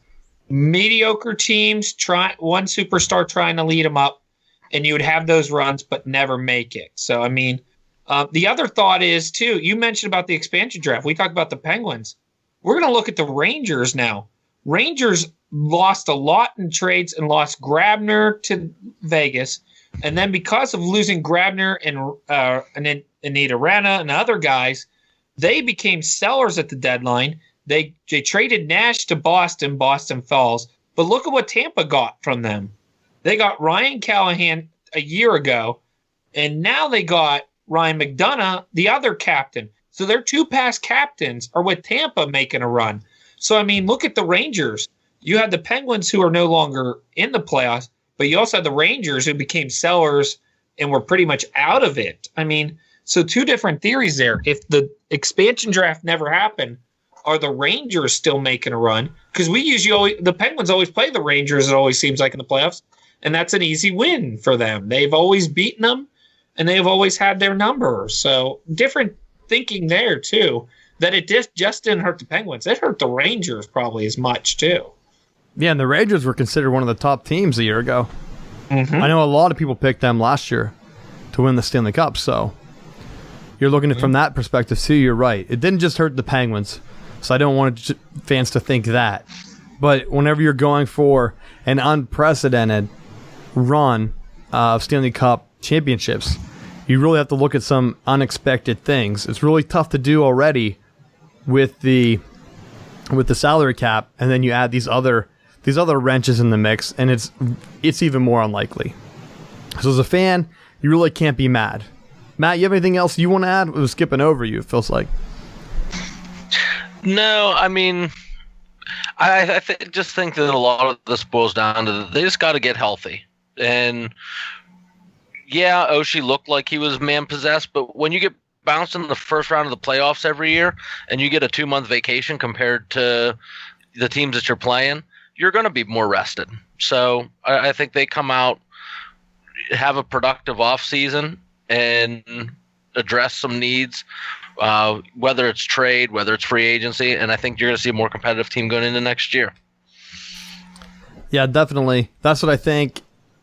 Mediocre teams, one superstar trying to lead them up, and you would have those runs but never make it. So, the other thought is, too, you mentioned about the expansion draft. We talked about the Penguins. We're going to look at the Rangers now. Rangers lost a lot in trades and lost Grabner to Vegas. And then because of losing Grabner and Anita Rana and other guys, they became sellers at the deadline. They traded Nash to Boston. Boston falls. But look at what Tampa got from them. They got Ryan Callahan a year ago, and now they got Ryan McDonough, the other captain. So their two past captains are with Tampa making a run. So, look at the Rangers. You had the Penguins who are no longer in the playoffs, but you also had the Rangers who became sellers and were pretty much out of it. So two different theories there. If the expansion draft never happened, are the Rangers still making a run? Because the Penguins always play the Rangers, it always seems like, in the playoffs, and that's an easy win for them. They've always beaten them, and they've always had their number. So different thinking there, too, that it just didn't hurt the Penguins. It hurt the Rangers probably as much, too. Yeah, and the Rangers were considered one of the top teams a year ago. Mm-hmm. I know a lot of people picked them last year to win the Stanley Cup, so you're looking at it from that perspective, too. You're right. It didn't just hurt the Penguins, so I don't want fans to think that. But whenever you're going for an unprecedented run of Stanley Cup championships, you really have to look at some unexpected things. It's really tough to do already with the salary cap, and then you add these other wrenches in the mix, and it's even more unlikely. So as a fan, you really can't be mad. Matt, you have anything else you want to add? It was skipping over you, it feels like. No, I just think that a lot of this boils down to they just got to get healthy. And yeah, Oshie looked like he was man-possessed, but when you get bounced in the first round of the playoffs every year and you get a 2-month vacation compared to the teams that you're playing, you're going to be more rested. So I think they come out, have a productive offseason, and address some needs, whether it's trade, whether it's free agency, and I think you're going to see a more competitive team going into next year. Yeah, definitely. That's what I think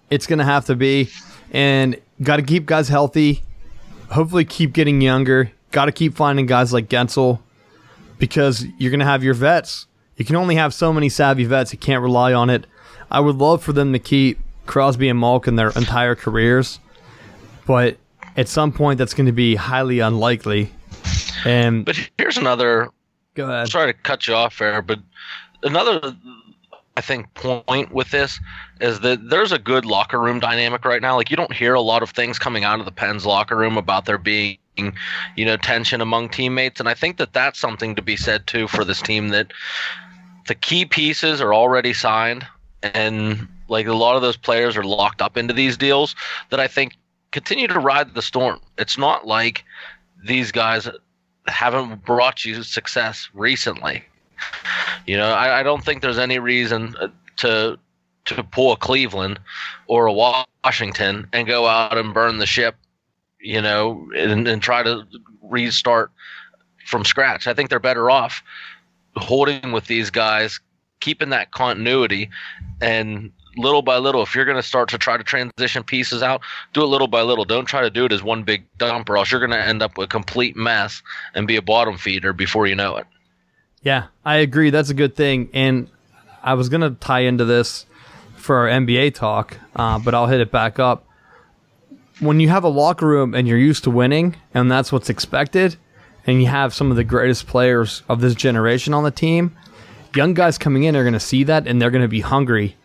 it's going to have to be. And got to keep guys healthy. Hopefully keep getting younger. Got to keep finding guys like Gensel, because you're going to have your vets. You can only have so many savvy vets. You can't rely on it. I would love for them to keep Crosby and Malkin their entire careers, but at some point that's going to be highly unlikely. But here's another. Go ahead. Sorry to cut you off there, but another, I think, point with this is that there's a good locker room dynamic right now. Like, you don't hear a lot of things coming out of the Pens locker room about there being, tension among teammates, and I think that that's something to be said too for this team, that the key pieces are already signed, and like a lot of those players are locked up into these deals that I think continue to ride the storm. It's not like these guys haven't brought you success recently. I don't think there's any reason to pull a Cleveland or a Washington and go out and burn the ship, and try to restart from scratch. I think they're better off holding with these guys, keeping that continuity, and little by little, if you're going to start to try to transition pieces out, do it little by little. Don't try to do it as one big dump, or else you're going to end up with a complete mess and be a bottom feeder before you know it. Yeah, I agree. That's a good thing. And I was going to tie into this for our NBA talk, but I'll hit it back up. When you have a locker room and you're used to winning, and that's what's expected, and you have some of the greatest players of this generation on the team, young guys coming in are going to see that, and they're going to be hungry.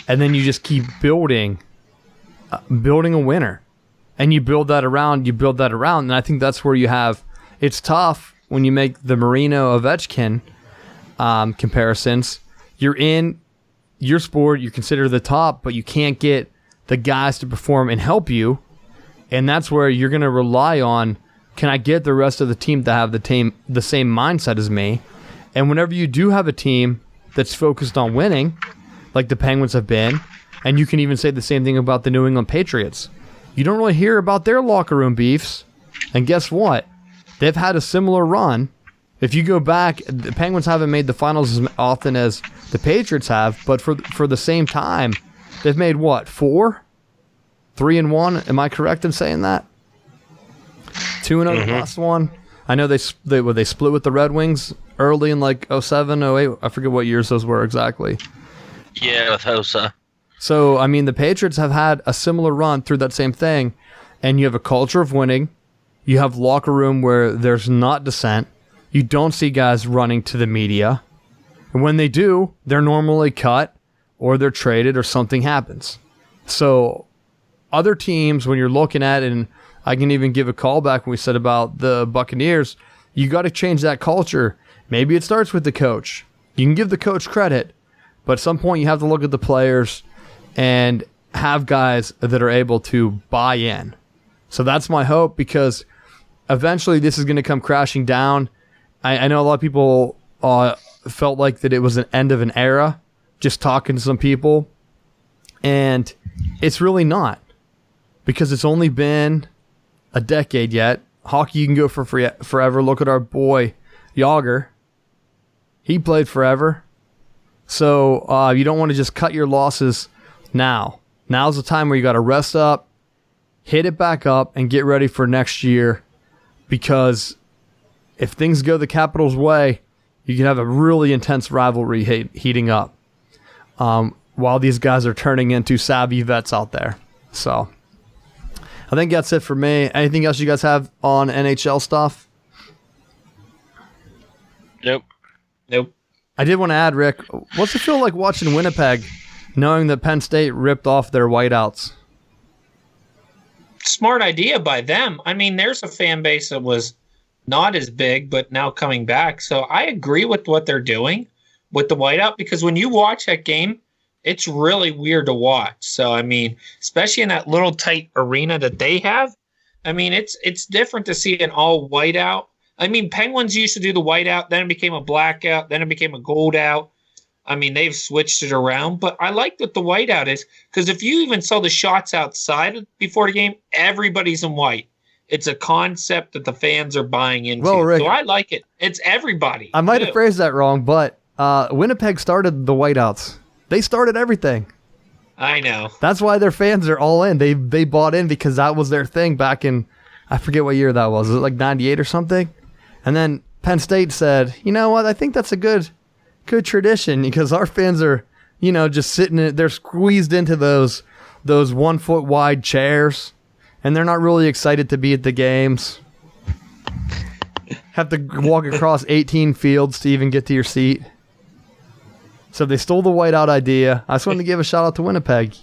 And then you just keep building a winner. And you build that around, and I think that's where you have, it's tough when you make the Marino-Ovechkin comparisons. You're in your sport, you're considered the top, but you can't get the guys to perform and help you. And that's where you're going to rely on, can I get the rest of the team to have the same mindset as me? And whenever you do have a team that's focused on winning, like the Penguins have been, and you can even say the same thing about the New England Patriots, you don't really hear about their locker room beefs. And guess what? They've had a similar run. If you go back, the Penguins haven't made the finals as often as the Patriots have, but for the same time, they've made what, 4? 3-1. Am I correct in saying that? 2-0 the last one. I know they split with the Red Wings early in like 07, 08. I forget what years those were exactly. Yeah, with Hossa. So, I mean, the Patriots have had a similar run through that same thing, and you have a culture of winning. You have locker room where there's not dissent. You don't see guys running to the media. And when they do, they're normally cut or they're traded or something happens. So other teams, when you're looking at it, and I can even give a call back when we said about the Buccaneers, you got to change that culture. Maybe it starts with the coach. You can give the coach credit, but at some point you have to look at the players and have guys that are able to buy in. So that's my hope, because eventually this is going to come crashing down. I know a lot of people felt like that it was an end of an era, just talking to some people, and it's really not, because it's only been a decade yet. Hockey, you can go for forever. Look at our boy Yager. He played forever. So you don't want to just cut your losses now. Now's the time where you got to rest up, hit it back up, and get ready for next year, because if things go the Capitals' way, you can have a really intense rivalry heating up while these guys are turning into savvy vets out there. So I think that's it for me. Anything else you guys have on NHL stuff? Nope. I did want to add, Rick, what's it feel like watching Winnipeg, knowing that Penn State ripped off their whiteouts? Smart idea by them. I mean, there's a fan base that was not as big, but now coming back. So I agree with what they're doing with the whiteout, because when you watch that game, it's really weird to watch. So, I mean, especially in that little tight arena that they have, I mean, it's different to see an all whiteout. I mean, Penguins used to do the whiteout, then it became a blackout, then it became a gold out. I mean, they've switched it around, but I like what the whiteout is because if you even saw the shots outside before the game, everybody's in white. It's a concept that the fans are buying into. Well, Rick, so I like it. It's everybody. I might have phrased that wrong, but Winnipeg started the whiteouts. They started everything. I know. That's why their fans are all in. They bought in because that was their thing back in, I forget what year that was. Was it like 98 or something? And then Penn State said, you know what? I think that's a good tradition because our fans are, just sitting in, they're squeezed into those 1 foot wide chairs and they're not really excited to be at the games. Have to walk across 18 fields to even get to your seat. So they stole the whiteout idea. I just wanted to give a shout out to Winnipeg,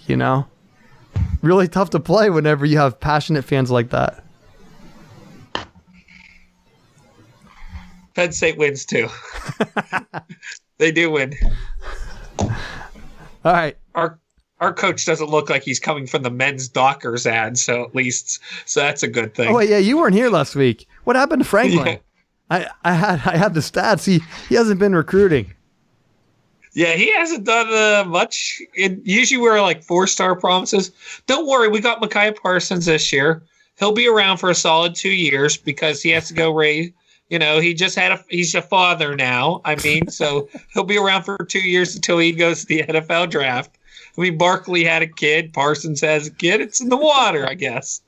Really tough to play whenever you have passionate fans like that. Penn State wins too. They do win. All right. Our coach doesn't look like he's coming from the men's Dockers ad, so that's a good thing. Oh wait, yeah, you weren't here last week. What happened to Franklin? Yeah. I had the stats. He hasn't been recruiting. Yeah, he hasn't done much. Usually we're like 4-star promises. Don't worry, we got Micaiah Parsons this year. He'll be around for a solid 2 years because he has to go raise. He's a father now. I mean, so he'll be around for 2 years until he goes to the NFL draft. I mean, Barkley had a kid. Parsons has a kid. It's in the water, I guess.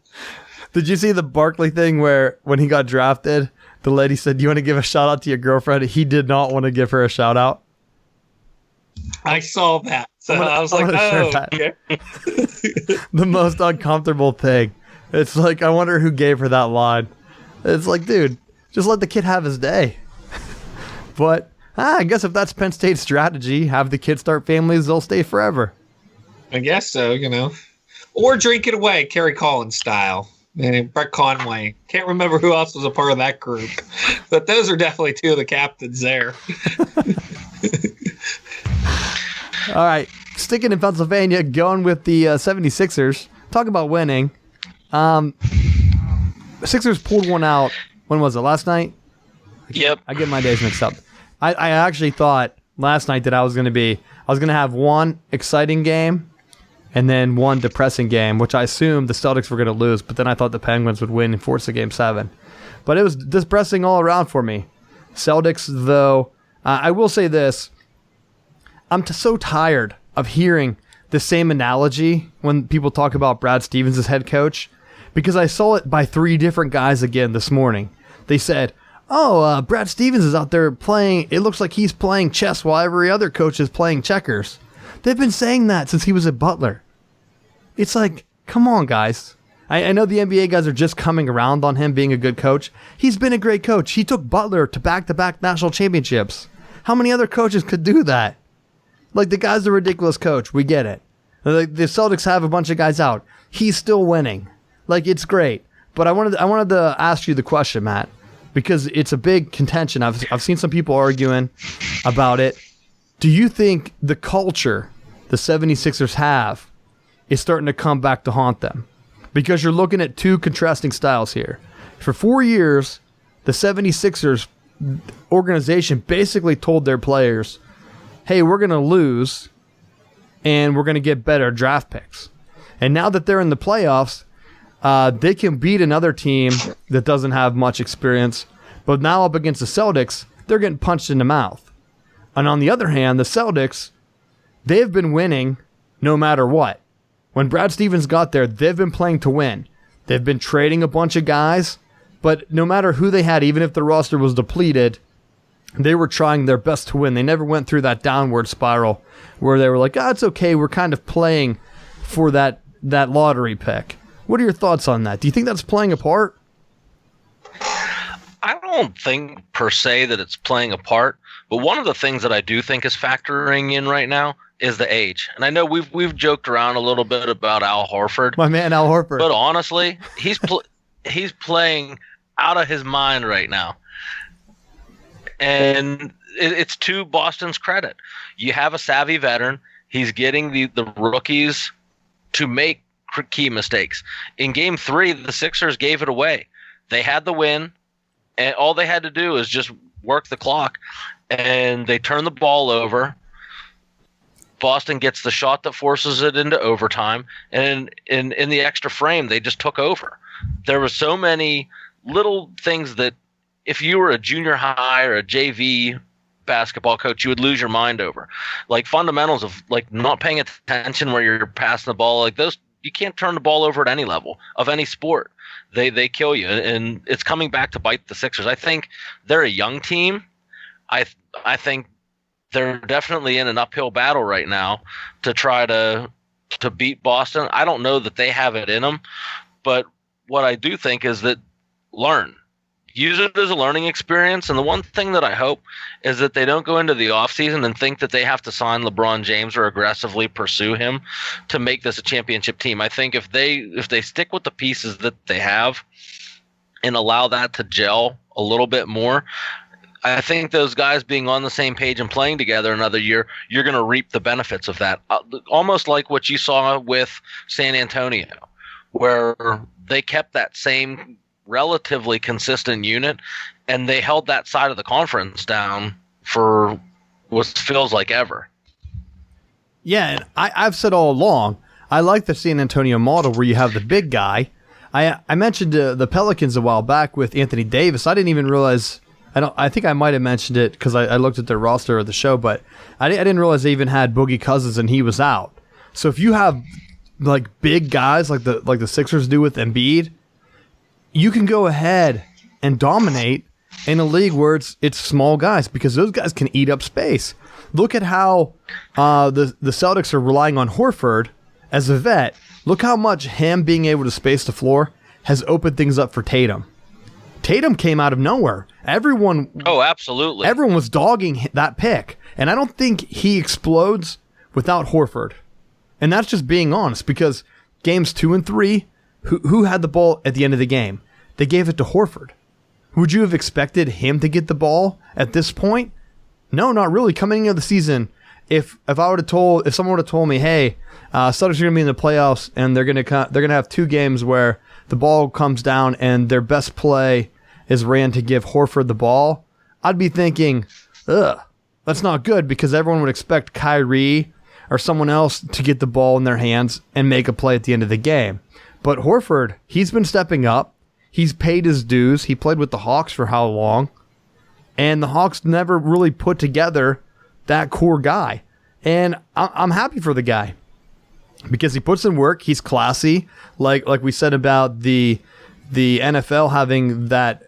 Did you see the Barkley thing where when he got drafted, the lady said, "Do you want to give a shout out to your girlfriend?" He did not want to give her a shout out. I saw that. So I was like, oh. Okay. The most uncomfortable thing. It's like, I wonder who gave her that line. It's like, dude, just let the kid have his day. But I guess if that's Penn State's strategy, have the kids start families, they'll stay forever. I guess so, Or drink it away, Kerry Collins style. And Brett Conway. Can't remember who else was a part of that group. But those are definitely two of the captains there. All right. Sticking in Pennsylvania, going with the 76ers. Talk about winning. Sixers pulled one out. When was it? Last night? Yep. I get my days mixed up. I actually thought last night that I was going to have one exciting game and then one depressing game, which I assumed the Celtics were going to lose, but then I thought the Penguins would win and force a Game 7. But it was depressing all around for me. Celtics, though, I will say this. I'm so tired of hearing the same analogy when people talk about Brad Stevens as head coach, because I saw it by 3 different guys again this morning. They said, Brad Stevens is out there playing, it looks like he's playing chess while every other coach is playing checkers. They've been saying that since he was at Butler. It's like, come on, guys. I know the NBA guys are just coming around on him being a good coach. He's been a great coach. He took Butler to back-to-back national championships. How many other coaches could do that? Like, the guy's a ridiculous coach. We get it. The Celtics have a bunch of guys out. He's still winning. Like, it's great. But I wanted to ask you the question, Matt, because it's a big contention. I've seen some people arguing about it. Do you think the culture the 76ers have is starting to come back to haunt them? Because you're looking at 2 contrasting styles here. For 4 years, the 76ers organization basically told their players, hey, we're going to lose and we're going to get better draft picks. And now that they're in the playoffs, they can beat another team that doesn't have much experience. But now up against the Celtics, they're getting punched in the mouth. And on the other hand, the Celtics, they've been winning no matter what. When Brad Stevens got there, they've been playing to win. They've been trading a bunch of guys, but no matter who they had, even if the roster was depleted, they were trying their best to win. They never went through that downward spiral where they were like, it's okay, we're kind of playing for that lottery pick. What are your thoughts on that? Do you think that's playing a part? I don't think per se that it's playing a part, but one of the things that I do think is factoring in right now is the age. And I know we've joked around a little bit about Al Horford. My man Al Horford. But honestly, he's playing out of his mind right now. And it's to Boston's credit. You have a savvy veteran. He's getting the rookies to make key mistakes. In Game 3, the Sixers gave it away. They had the win, and all they had to do is just work the clock, and they turned the ball over. Boston gets the shot that forces it into overtime, and in the extra frame, they just took over. There were so many little things that if you were a junior high or a JV basketball coach, you would lose your mind over, like fundamentals of like not paying attention where you're passing the ball. Like those, you can't turn the ball over at any level of any sport. They kill you, and it's coming back to bite the Sixers. I think they're a young team. I think they're definitely in an uphill battle right now to try to beat Boston. I don't know that they have it in them, but what I do think is that use it as a learning experience. And the one thing that I hope is that they don't go into the offseason and think that they have to sign LeBron James or aggressively pursue him to make this a championship team. I think if they stick with the pieces that they have and allow that to gel a little bit more, I think those guys being on the same page and playing together another year, you're going to reap the benefits of that. Almost like what you saw with San Antonio, where they kept that same relatively consistent unit, and they held that side of the conference down for what feels like ever. Yeah, and I've said all along, I like the San Antonio model where you have the big guy. I mentioned the Pelicans a while back with Anthony Davis. I didn't even realize. I think I might have mentioned it because I looked at their roster of the show, but I didn't realize they even had Boogie Cousins and he was out. So if you have like big guys like the Sixers do with Embiid, you can go ahead and dominate in a league where it's small guys because those guys can eat up space. Look at how the Celtics are relying on Horford as a vet. Look how much him being able to space the floor has opened things up for Tatum. Tatum came out of nowhere. Absolutely. Everyone was dogging that pick. And I don't think he explodes without Horford. And that's just being honest because games 2 and 3, who had the ball at the end of the game? They gave it to Horford. Would you have expected him to get the ball at this point? No, not really. Coming into the season, if someone would have told me, hey, Celtics are going to be in the playoffs and they're going to have 2 games where the ball comes down and their best play is ran to give Horford the ball, I'd be thinking, that's not good because everyone would expect Kyrie or someone else to get the ball in their hands and make a play at the end of the game. But Horford, he's been stepping up. He's paid his dues. He played with the Hawks for how long? And the Hawks never really put together that core guy. And I'm happy for the guy because he puts in work. He's classy. Like we said about the NFL having that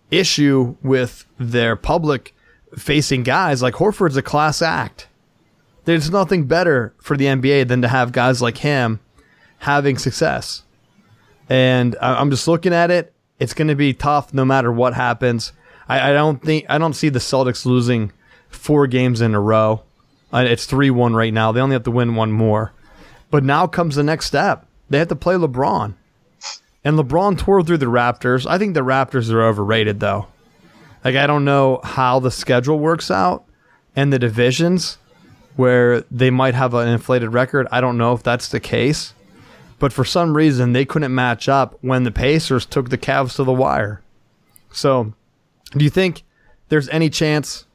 issue with their public-facing guys, like Horford's a class act. There's nothing better for the NBA than to have guys like him having success. And I'm just looking at it. It's going to be tough no matter what happens. I don't see the Celtics losing 4 games in a row. It's 3-1 right now. They only have to win 1 more. But now comes the next step. They have to play LeBron. And LeBron tore through the Raptors. I think the Raptors are overrated, though. Like, I don't know how the schedule works out and the divisions where they might have an inflated record. I don't know if that's the case. But for some reason, they couldn't match up when the Pacers took the Cavs to the wire. So, do you think there's any chance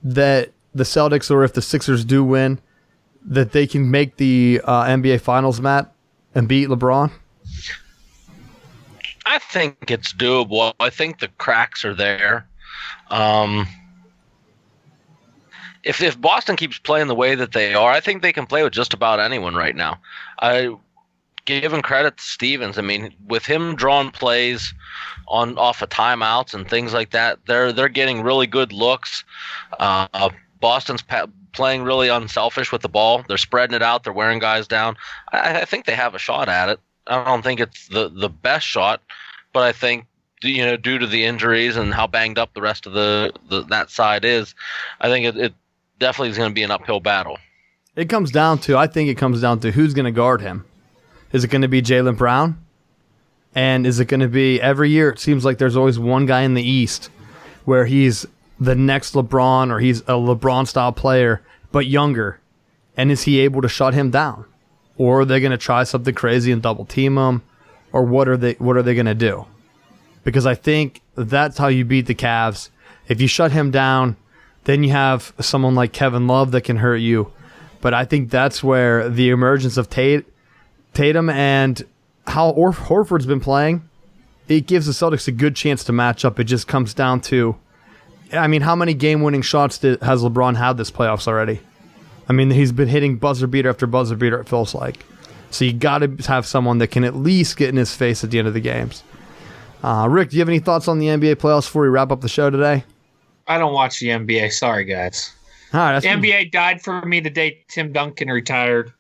that the Celtics, or if the Sixers do win, that they can make the NBA Finals, Matt, and beat LeBron? I think it's doable. I think the cracks are there. If Boston keeps playing the way that they are, I think they can play with just about anyone right now. Giving credit to Stevens, I mean, with him drawing plays off of timeouts and things like that, they're getting really good looks. Boston's playing really unselfish with the ball. They're spreading it out. They're wearing guys down. I think they have a shot at it. I don't think it's the best shot, but I think due to the injuries and how banged up the rest of that side is, I think it definitely is going to be an uphill battle. I think it comes down to who's going to guard him. Is it going to be Jaylen Brown? And is it going to be every year? It seems like there's always one guy in the East where he's the next LeBron or he's a LeBron-style player, but younger. And is he able to shut him down? Or are they going to try something crazy and double team him? Or what are they going to do? Because I think that's how you beat the Cavs. If you shut him down, then you have someone like Kevin Love that can hurt you. But I think that's where the emergence of Tatum and how Horford's been playing, it gives the Celtics a good chance to match up. It just comes down to, I mean, how many game-winning shots has LeBron had this playoffs already? I mean, he's been hitting buzzer beater after buzzer beater, it feels like. So you got to have someone that can at least get in his face at the end of the games. Rick, do you have any thoughts on the NBA playoffs before we wrap up the show today? I don't watch the NBA. Sorry, guys. All right, the NBA died for me the day Tim Duncan retired.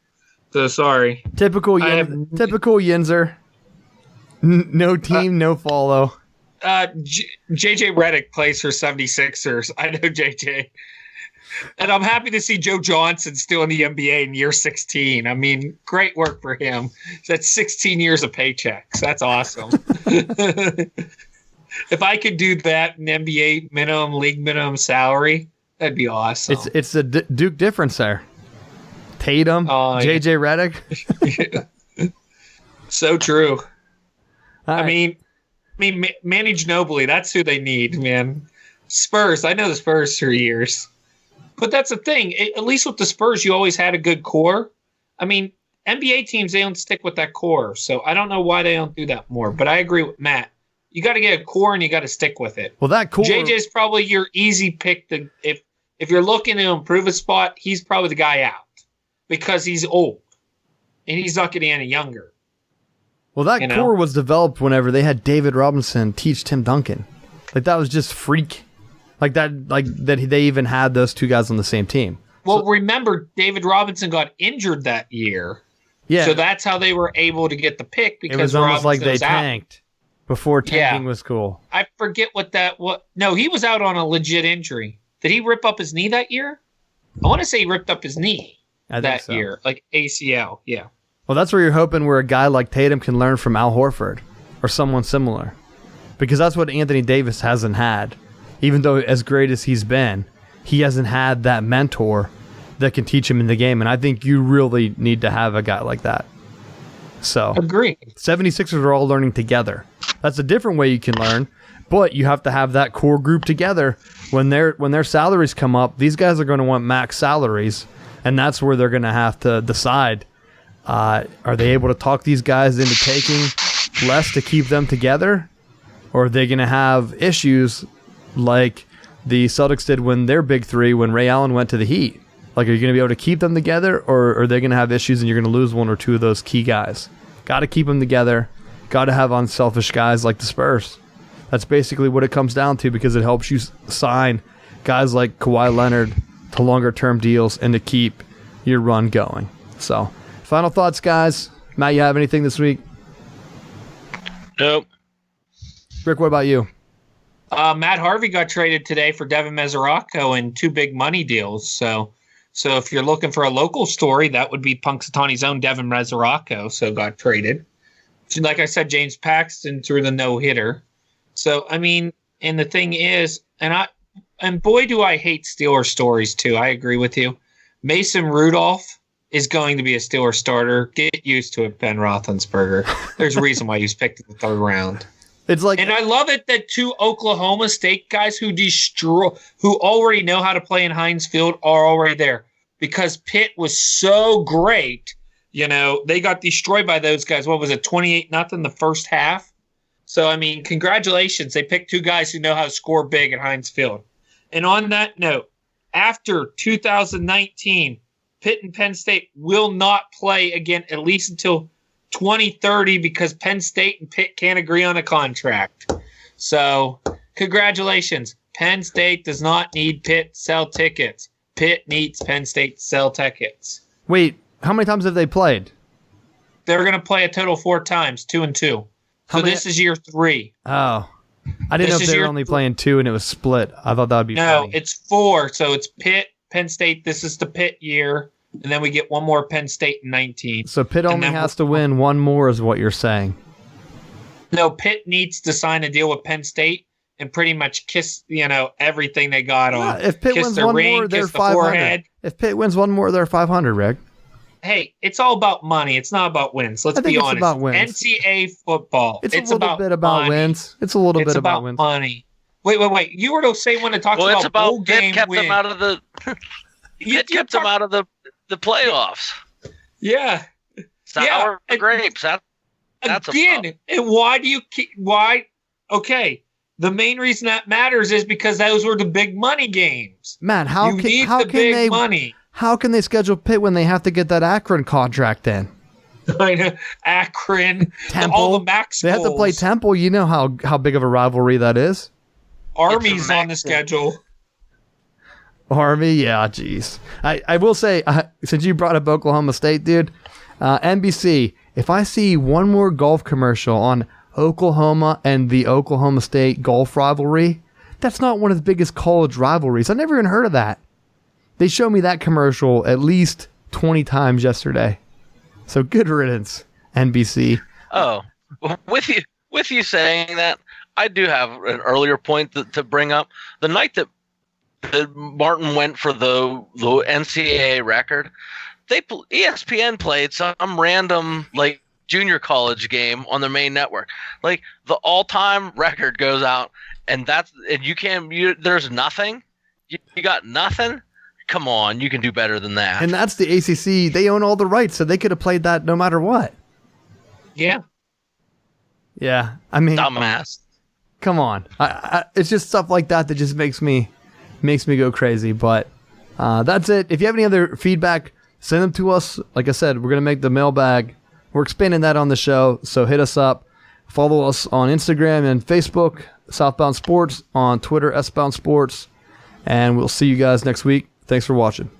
So sorry. Typical Yinzer. No team, no follow. JJ Redick plays for 76ers. I know JJ. And I'm happy to see Joe Johnson still in the NBA in year 16. I mean, great work for him. That's 16 years of paychecks. That's awesome. If I could do that in NBA league minimum salary, that'd be awesome. It's the Duke difference there. Tatum, JJ Redick. So true. Right. I mean, Manny Ginobili, that's who they need, man. Spurs, I know the Spurs for years. But that's the thing. At least with the Spurs, you always had a good core. I mean, NBA teams, they don't stick with that core. So I don't know why they don't do that more. But I agree with Matt. You got to get a core and you got to stick with it. Well, that core. JJ's probably your easy pick. If you're looking to improve a spot, he's probably the guy out because he's old and he's not getting any younger. Well, that core was developed whenever they had David Robinson teach Tim Duncan. Like, that was just freak. Like that they even had those two guys on the same team. Well, remember, David Robinson got injured that year. Yeah. So that's how they were able to get the pick because it was almost Robinson like they tanked before tanking was cool. I forget what that was. No, he was out on a legit injury. Did he rip up his knee that year? I want to say he ripped up his knee that year, like ACL. Yeah. Well, that's where you're hoping where a guy like Tatum can learn from Al Horford or someone similar. Because that's what Anthony Davis hasn't had. Even though as great as he's been, he hasn't had that mentor that can teach him in the game. And I think you really need to have a guy like that. So, agree. 76ers are all learning together. That's a different way you can learn, but you have to have that core group together. When their salaries come up, these guys are going to want max salaries, and that's where they're going to have to decide, are they able to talk these guys into taking less to keep them together, or are they going to have issues like the Celtics did when their big three, when Ray Allen went to the Heat? Like, are you going to be able to keep them together, or are they going to have issues and you're going to lose one or two of those key guys? Got to keep them together. Got to have unselfish guys like the Spurs. That's basically what it comes down to, because it helps you sign guys like Kawhi Leonard to longer-term deals and to keep your run going. So, final thoughts, guys. Matt, you have anything this week? Nope. Rick, what about you? Matt Harvey got traded today for Devin Mesoraco in 2 big money deals. So if you're looking for a local story, that would be Punxsutawney's own Devin Mesoraco. So got traded. Like I said, James Paxton threw the no-hitter. So, I mean, and the thing is, and boy, do I hate Steelers stories too. I agree with you. Mason Rudolph is going to be a Steelers starter. Get used to it, Ben Roethlisberger. There's a reason why he was picked in the 3rd round. It's like, and I love it that 2 Oklahoma State guys who already know how to play in Heinz Field are already there, because Pitt was so great. They got destroyed by those guys. What was it, 28-0 the first half? So, I mean, congratulations. They picked 2 guys who know how to score big at Heinz Field. And on that note, after 2019, Pitt and Penn State will not play again at least until 2030, because Penn State and Pitt can't agree on a contract. So, congratulations. Penn State does not need Pitt to sell tickets. Pitt needs Penn State to sell tickets. Wait, how many times have they played? They're going to play a total 4 times, 2 and 2. So this is year 3. Oh. I didn't know if they were only playing 2 and it was split. I thought that would be funny. No, it's 4. So it's Pitt, Penn State. This is the Pitt year. And then we get one more Penn State in 19. So Pitt only has to win one more is what you're saying. No, Pitt needs to sign a deal with Penn State and pretty much kiss, everything they got on. If Pitt wins one more, they're 500. If Pitt wins one more, they're 500, Rick. Hey, it's all about money. It's not about wins. Let's be honest. It's about wins. NCAA football. It's a little bit about money. Wins. It's a little bit about wins. Money. Wait. You were to say when it talks about it's about bowl game kept win. them out of the. It kept them out of the the playoffs. Yeah. Sour grapes. That's again. And why do you keep? Why? Okay. The main reason that matters is because those were the big money games. Man, How can money? How can they schedule Pitt when they have to get that Akron contract in? I know, Akron, Temple, all the MAC schools. They have to play Temple. You know how big of a rivalry that is. Army's on the schedule. Army, yeah, jeez. I will say, since you brought up Oklahoma State, dude, NBC, if I see one more golf commercial on Oklahoma and the Oklahoma State golf rivalry, that's not one of the biggest college rivalries. I never even heard of that. They showed me that commercial at least 20 times yesterday. So good riddance, NBC. Oh, with you saying that, I do have an earlier point to bring up. The night that Martin went for the NCAA record, ESPN played some random like junior college game on the main network. Like the all-time record goes out, and there's nothing. You got nothing. Come on, you can do better than that. And that's the ACC. They own all the rights, so they could have played that no matter what. Yeah. Yeah, I mean, dumbass. Come on, it's just stuff like that just makes me go crazy. But that's it. If you have any other feedback, send them to us. Like I said, we're gonna make the mailbag. We're expanding that on the show, so hit us up. Follow us on Instagram and Facebook, Southbound Sports, on Twitter, Sbound Sports, and we'll see you guys next week. Thanks for watching.